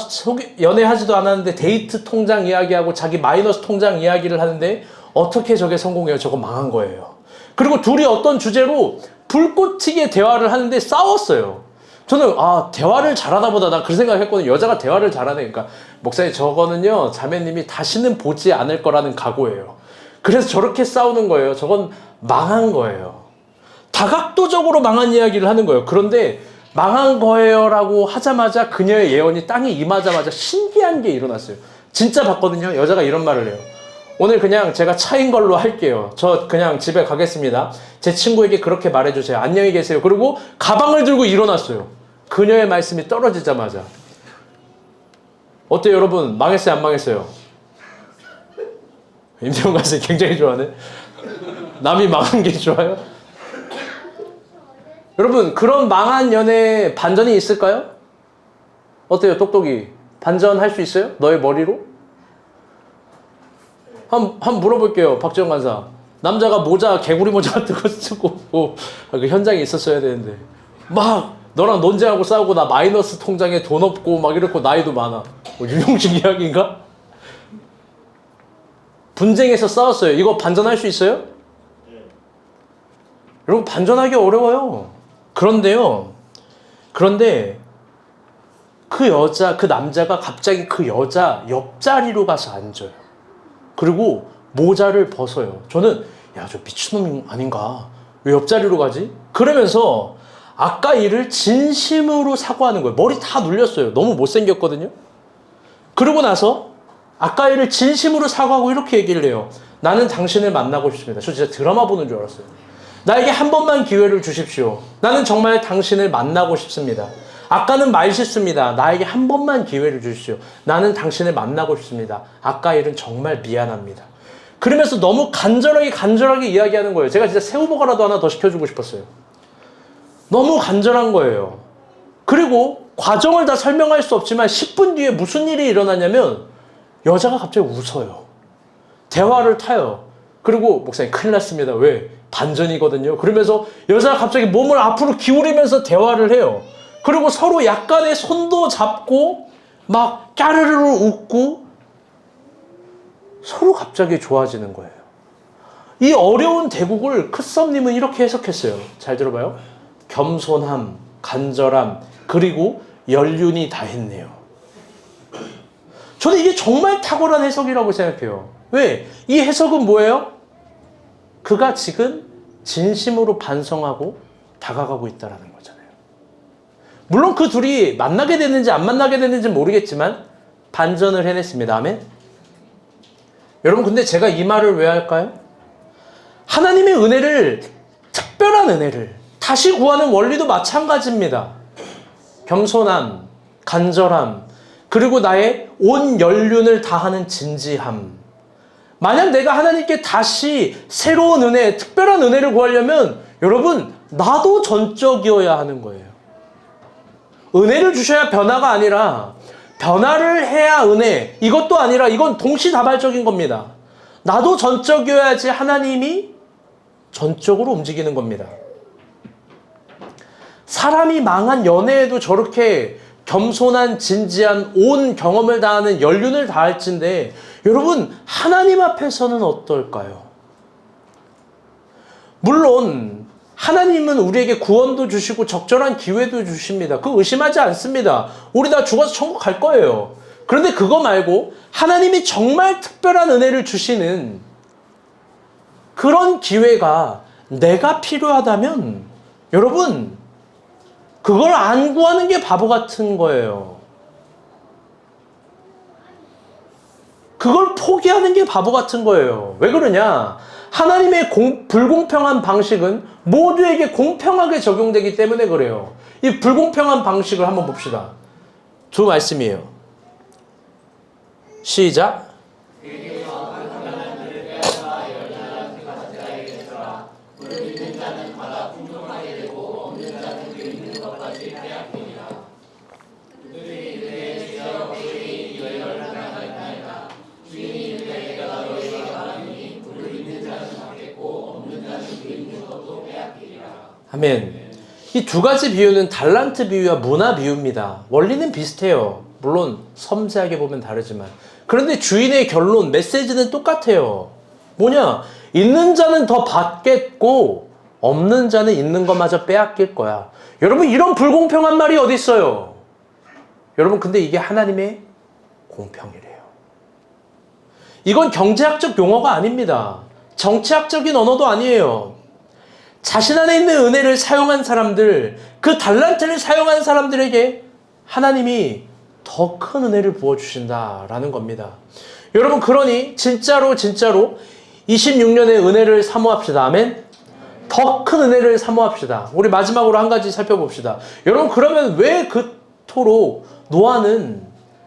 연애하지도 않았는데 데이트 통장 이야기하고 자기 마이너스 통장 이야기를 하는데 어떻게 저게 성공해요? 저거 망한 거예요. 그리고 둘이 어떤 주제로 불꽃 튀게 대화를 하는데 싸웠어요. 저는 대화를 잘하나 보다 나 그 생각했거든요. 여자가 대화를 잘하네. 그러니까 목사님 저거는요 자매님이 다시는 보지 않을 거라는 각오예요. 그래서 저렇게 싸우는 거예요. 저건 망한 거예요. 다각도적으로 망한 이야기를 하는 거예요. 그런데 망한 거예요 라고 하자마자 그녀의 예언이 땅에 임하자마자 신기한 게 일어났어요. 진짜 봤거든요. 여자가 이런 말을 해요. 오늘 그냥 제가 차인 걸로 할게요. 저 그냥 집에 가겠습니다. 제 친구에게 그렇게 말해주세요. 안녕히 계세요. 그리고 가방을 들고 일어났어요. 그녀의 말씀이 떨어지자마자. 어때요 여러분? 망했어요 안 망했어요? 임태훈 가수 굉장히 좋아하네. 남이 망한 게 좋아요? 여러분 그런 망한 연애에 반전이 있을까요? 어때요 똑똑이? 반전할 수 있어요? 너의 머리로? 한번 물어볼게요. 박지영 간사. 남자가 모자 개구리 모자 같은 거 쓰고 그 현장에 있었어야 되는데 막 너랑 논쟁하고 싸우고 나 마이너스 통장에 돈 없고 막 이렇고 나이도 많아. 윤용식 이야기인가? 분쟁에서 싸웠어요. 이거 반전할 수 있어요? 여러분 반전하기 어려워요. 그런데 그 남자가 갑자기 그 여자 옆자리로 가서 앉아요. 그리고 모자를 벗어요. 저는 저 미친놈 아닌가? 왜 옆자리로 가지? 그러면서 아까 일을 진심으로 사과하는 거예요. 머리 다 눌렸어요. 너무 못생겼거든요. 그러고 나서 아까 일을 진심으로 사과하고 이렇게 얘기를 해요. 나는 당신을 만나고 싶습니다. 저 진짜 드라마 보는 줄 알았어요. 나에게 한 번만 기회를 주십시오. 나는 정말 당신을 만나고 싶습니다. 아까는 말실수입니다. 나에게 한 번만 기회를 주십시오. 나는 당신을 만나고 싶습니다. 아까 일은 정말 미안합니다. 그러면서 너무 간절하게 이야기하는 거예요. 제가 진짜 새우버거라도 하나 더 시켜주고 싶었어요. 너무 간절한 거예요. 그리고 과정을 다 설명할 수 없지만 10분 뒤에 무슨 일이 일어나냐면 여자가 갑자기 웃어요. 대화를 타요. 그리고 목사님 큰일 났습니다. 왜? 반전이거든요. 그러면서 여자가 갑자기 몸을 앞으로 기울이면서 대화를 해요. 그리고 서로 약간의 손도 잡고 막 까르르르 웃고 서로 갑자기 좋아지는 거예요. 이 어려운 대국을 크썸님은 이렇게 해석했어요. 잘 들어봐요. 겸손함, 간절함, 그리고 연륜이 다 했네요. 저는 이게 정말 탁월한 해석이라고 생각해요. 왜? 이 해석은 뭐예요? 그가 지금 진심으로 반성하고 다가가고 있다는 거잖아요. 물론 그 둘이 만나게 됐는지 안 만나게 됐는지 모르겠지만 반전을 해냈습니다. 아멘? 여러분 근데 제가 이 말을 왜 할까요? 하나님의 은혜를, 특별한 은혜를 다시 구하는 원리도 마찬가지입니다. 겸손함, 간절함, 그리고 나의 온 연륜을 다하는 진지함. 만약 내가 하나님께 다시 새로운 은혜, 특별한 은혜를 구하려면 여러분 나도 전적이어야 하는 거예요. 은혜를 주셔야 변화가 아니라 변화를 해야 은혜. 이것도 아니라 이건 동시다발적인 겁니다. 나도 전적이어야지 하나님이 전적으로 움직이는 겁니다. 사람이 망한 연애에도 저렇게 겸손한 진지한 온 경험을 다하는 연륜을 다할진데 여러분 하나님 앞에서는 어떨까요? 물론 하나님은 우리에게 구원도 주시고 적절한 기회도 주십니다. 그거 의심하지 않습니다. 우리 다 죽어서 천국 갈 거예요. 그런데 그거 말고 하나님이 정말 특별한 은혜를 주시는 그런 기회가 내가 필요하다면 여러분 그걸 안 구하는 게 바보 같은 거예요. 그걸 포기하는 게 바보 같은 거예요. 왜 그러냐? 하나님의 불공평한 방식은 모두에게 공평하게 적용되기 때문에 그래요. 이 불공평한 방식을 한번 봅시다. 두 말씀이에요. 시작. 아멘. 이 두 가지 비유는 달란트 비유와 문화 비유입니다. 원리는 비슷해요. 물론 섬세하게 보면 다르지만. 그런데 주인의 결론, 메시지는 똑같아요. 뭐냐? 있는 자는 더 받겠고 없는 자는 있는 것마저 빼앗길 거야. 여러분, 이런 불공평한 말이 어디 있어요? 여러분, 근데 이게 하나님의 공평이래요. 이건 경제학적 용어가 아닙니다. 정치학적인 언어도 아니에요. 자신 안에 있는 은혜를 사용한 사람들, 그 달란트를 사용한 사람들에게 하나님이 더 큰 은혜를 부어주신다라는 겁니다. 여러분, 그러니 진짜로 26년의 은혜를 사모합시다. 아멘? 더 큰 은혜를 사모합시다. 우리 마지막으로 한 가지 살펴봅시다. 여러분, 그러면 왜 그토록 노아는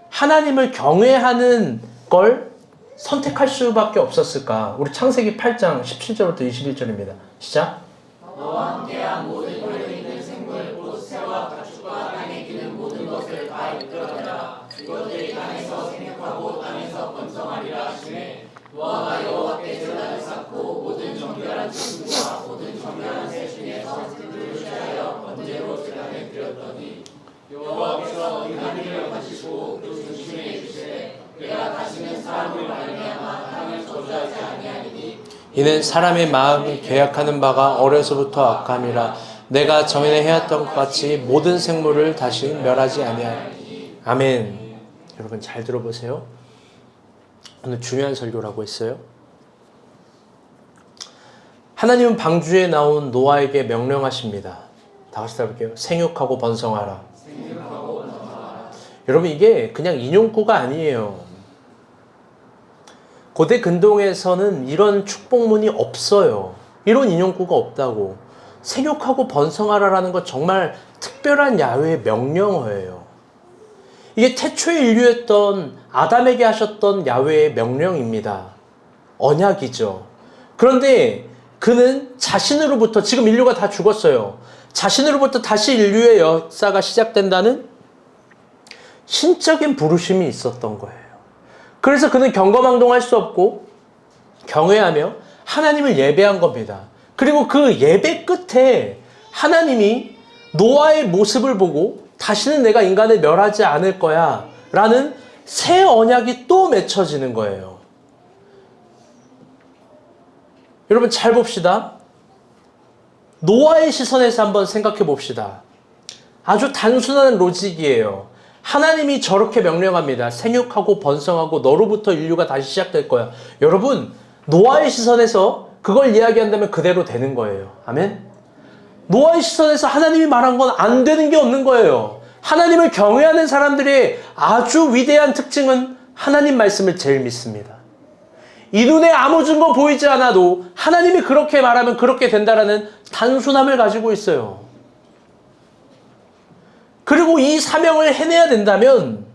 하나님을 경외하는 걸 선택할 수밖에 없었을까? 우리 창세기 8장 17절부터 21절입니다. 시작. 너와 함께한 모든 혈육 있는 생물 곧 새와 가축과 땅에 기는 모든 것을 다 이끌어내라. 이것들이 땅에서 생육하고 땅에서 번성하리라 하시매 노아가 여호와께 제단을 쌓고 모든 정결한 짐승과 모든 정결한 새 중에서 둘을 취하여 번제로 제단에 드렸더니 여호와께서 하늘을 가시고 그 중심에 이르시되 내가 다시는 사람을 말미암아 땅을 저주하지 아니하리니 이는 사람의 마음이 계약하는 바가 어려서부터 악함이라. 내가 전에 해왔던 것 같이 모든 생물을 다시 멸하지 아니하리니. 아멘. 여러분, 잘 들어보세요. 오늘 중요한 설교라고 했어요. 하나님은 방주에 나온 노아에게 명령하십니다. 다 같이 따라볼게요. 생육하고 번성하라. 여러분, 이게 그냥 인용구가 아니에요. 고대 근동에서는 이런 축복문이 없어요. 이런 인용구가 없다고. 생육하고 번성하라라는 건 정말 특별한 야훼의 명령어예요. 이게 태초의 인류였던 아담에게 하셨던 야훼의 명령입니다. 언약이죠. 그런데 그는 자신으로부터, 지금 인류가 다 죽었어요. 자신으로부터 다시 인류의 역사가 시작된다는 신적인 부르심이 있었던 거예요. 그래서 그는 경거망동할 수 없고 경외하며 하나님을 예배한 겁니다. 그리고 그 예배 끝에 하나님이 노아의 모습을 보고 다시는 내가 인간을 멸하지 않을 거야 라는 새 언약이 또 맺혀지는 거예요. 여러분, 잘 봅시다. 노아의 시선에서 한번 생각해 봅시다. 아주 단순한 로직이에요. 하나님이 저렇게 명령합니다. 생육하고 번성하고 너로부터 인류가 다시 시작될 거야. 여러분, 노아의 시선에서 그걸 이야기한다면 그대로 되는 거예요. 아멘? 노아의 시선에서 하나님이 말한 건 안 되는 게 없는 거예요. 하나님을 경외하는 사람들의 아주 위대한 특징은 하나님 말씀을 제일 믿습니다. 이 눈에 아무 증거 보이지 않아도 하나님이 그렇게 말하면 그렇게 된다라는 단순함을 가지고 있어요. 그리고 이 사명을 해내야 된다면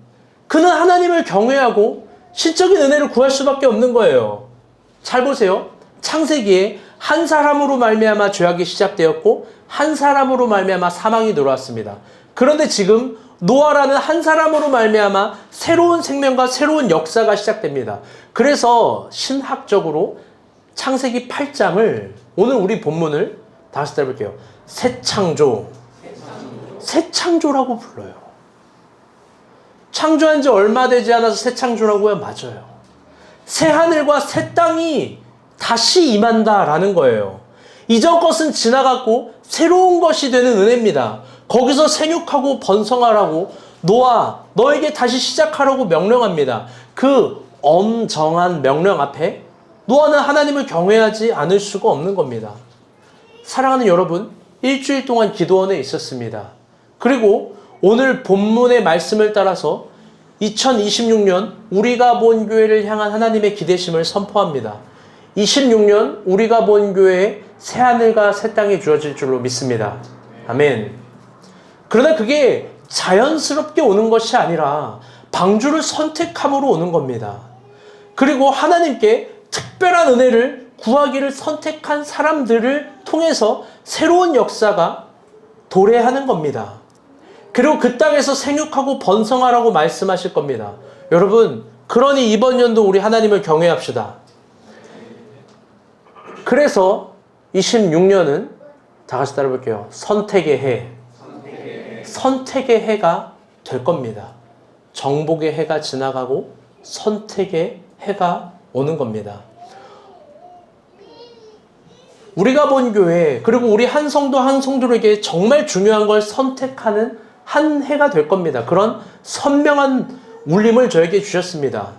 그는 하나님을 경외하고 신적인 은혜를 구할 수밖에 없는 거예요. 잘 보세요. 창세기에 한 사람으로 말미암아 죄악이 시작되었고 한 사람으로 말미암아 사망이 들어왔습니다. 그런데 지금 노아라는 한 사람으로 말미암아 새로운 생명과 새로운 역사가 시작됩니다. 그래서 신학적으로 창세기 8장을, 오늘 우리 본문을 다시 해볼게요. 새 창조라고 불러요. 창조한 지 얼마 되지 않아서 새 창조라고요? 맞아요. 새 하늘과 새 땅이 다시 임한다라는 거예요. 이전 것은 지나갔고 새로운 것이 되는 은혜입니다. 거기서 생육하고 번성하라고 노아, 너에게 다시 시작하라고 명령합니다. 그 엄정한 명령 앞에 노아는 하나님을 경외하지 않을 수가 없는 겁니다. 사랑하는 여러분, 일주일 동안 기도원에 있었습니다. 그리고 오늘 본문의 말씀을 따라서 2026년 우리가 본 교회를 향한 하나님의 기대심을 선포합니다. 26년 우리가 본 교회에 새하늘과 새 땅이 주어질 줄로 믿습니다. 아멘. 그러나 그게 자연스럽게 오는 것이 아니라 방주를 선택함으로 오는 겁니다. 그리고 하나님께 특별한 은혜를 구하기를 선택한 사람들을 통해서 새로운 역사가 도래하는 겁니다. 그리고 그 땅에서 생육하고 번성하라고 말씀하실 겁니다. 여러분, 그러니 이번 연도 우리 하나님을 경외합시다. 그래서 26년은 다 같이 따라 볼게요. 선택의 해. 선택의 해가 될 겁니다. 정복의 해가 지나가고 선택의 해가 오는 겁니다. 우리가 본 교회, 그리고 우리 한 성도 한 성도에게 정말 중요한 걸 선택하는 한 해가 될 겁니다. 그런 선명한 울림을 저에게 주셨습니다.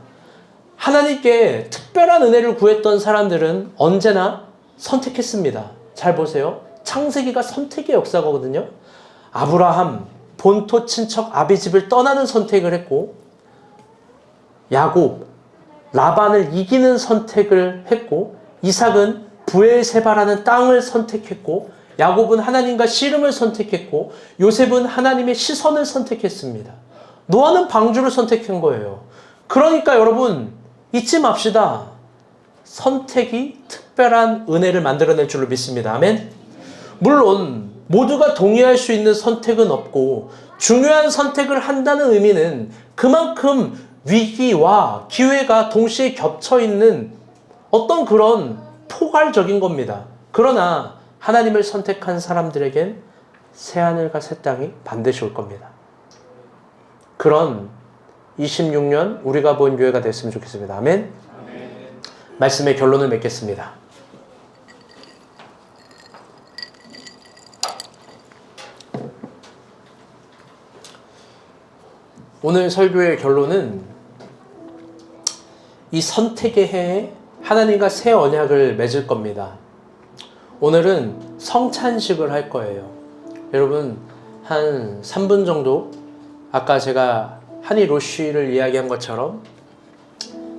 하나님께 특별한 은혜를 구했던 사람들은 언제나 선택했습니다. 잘 보세요. 창세기가 선택의 역사거든요. 아브라함, 본토 친척 아비집을 떠나는 선택을 했고, 야곱, 라반을 이기는 선택을 했고, 이삭은 브엘세바라는 땅을 선택했고, 야곱은 하나님과 씨름을 선택했고, 요셉은 하나님의 시선을 선택했습니다. 노아는 방주를 선택한 거예요. 그러니까 여러분 잊지 맙시다. 선택이 특별한 은혜를 만들어낼 줄로 믿습니다. 아멘. 물론 모두가 동의할 수 있는 선택은 없고, 중요한 선택을 한다는 의미는 그만큼 위기와 기회가 동시에 겹쳐 있는 어떤 그런 포괄적인 겁니다. 그러나 하나님을 선택한 사람들에겐 새하늘과 새 땅이 반드시 올 겁니다. 그런 26년 우리가 본 교회가 됐으면 좋겠습니다. 아멘. 말씀의 결론을 맺겠습니다. 오늘 설교의 결론은 이 선택의 해에 하나님과 새 언약을 맺을 겁니다. 오늘은 성찬식을 할 거예요. 여러분 한 3분 정도 아까 제가 하니 로쉬를 이야기한 것처럼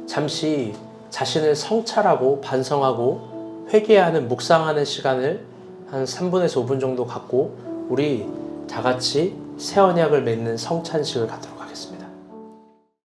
잠시 자신을 성찰하고 반성하고 회개하는 묵상하는 시간을 한 3분에서 5분 정도 갖고 우리 다 같이 새 언약을 맺는 성찬식을 갖도록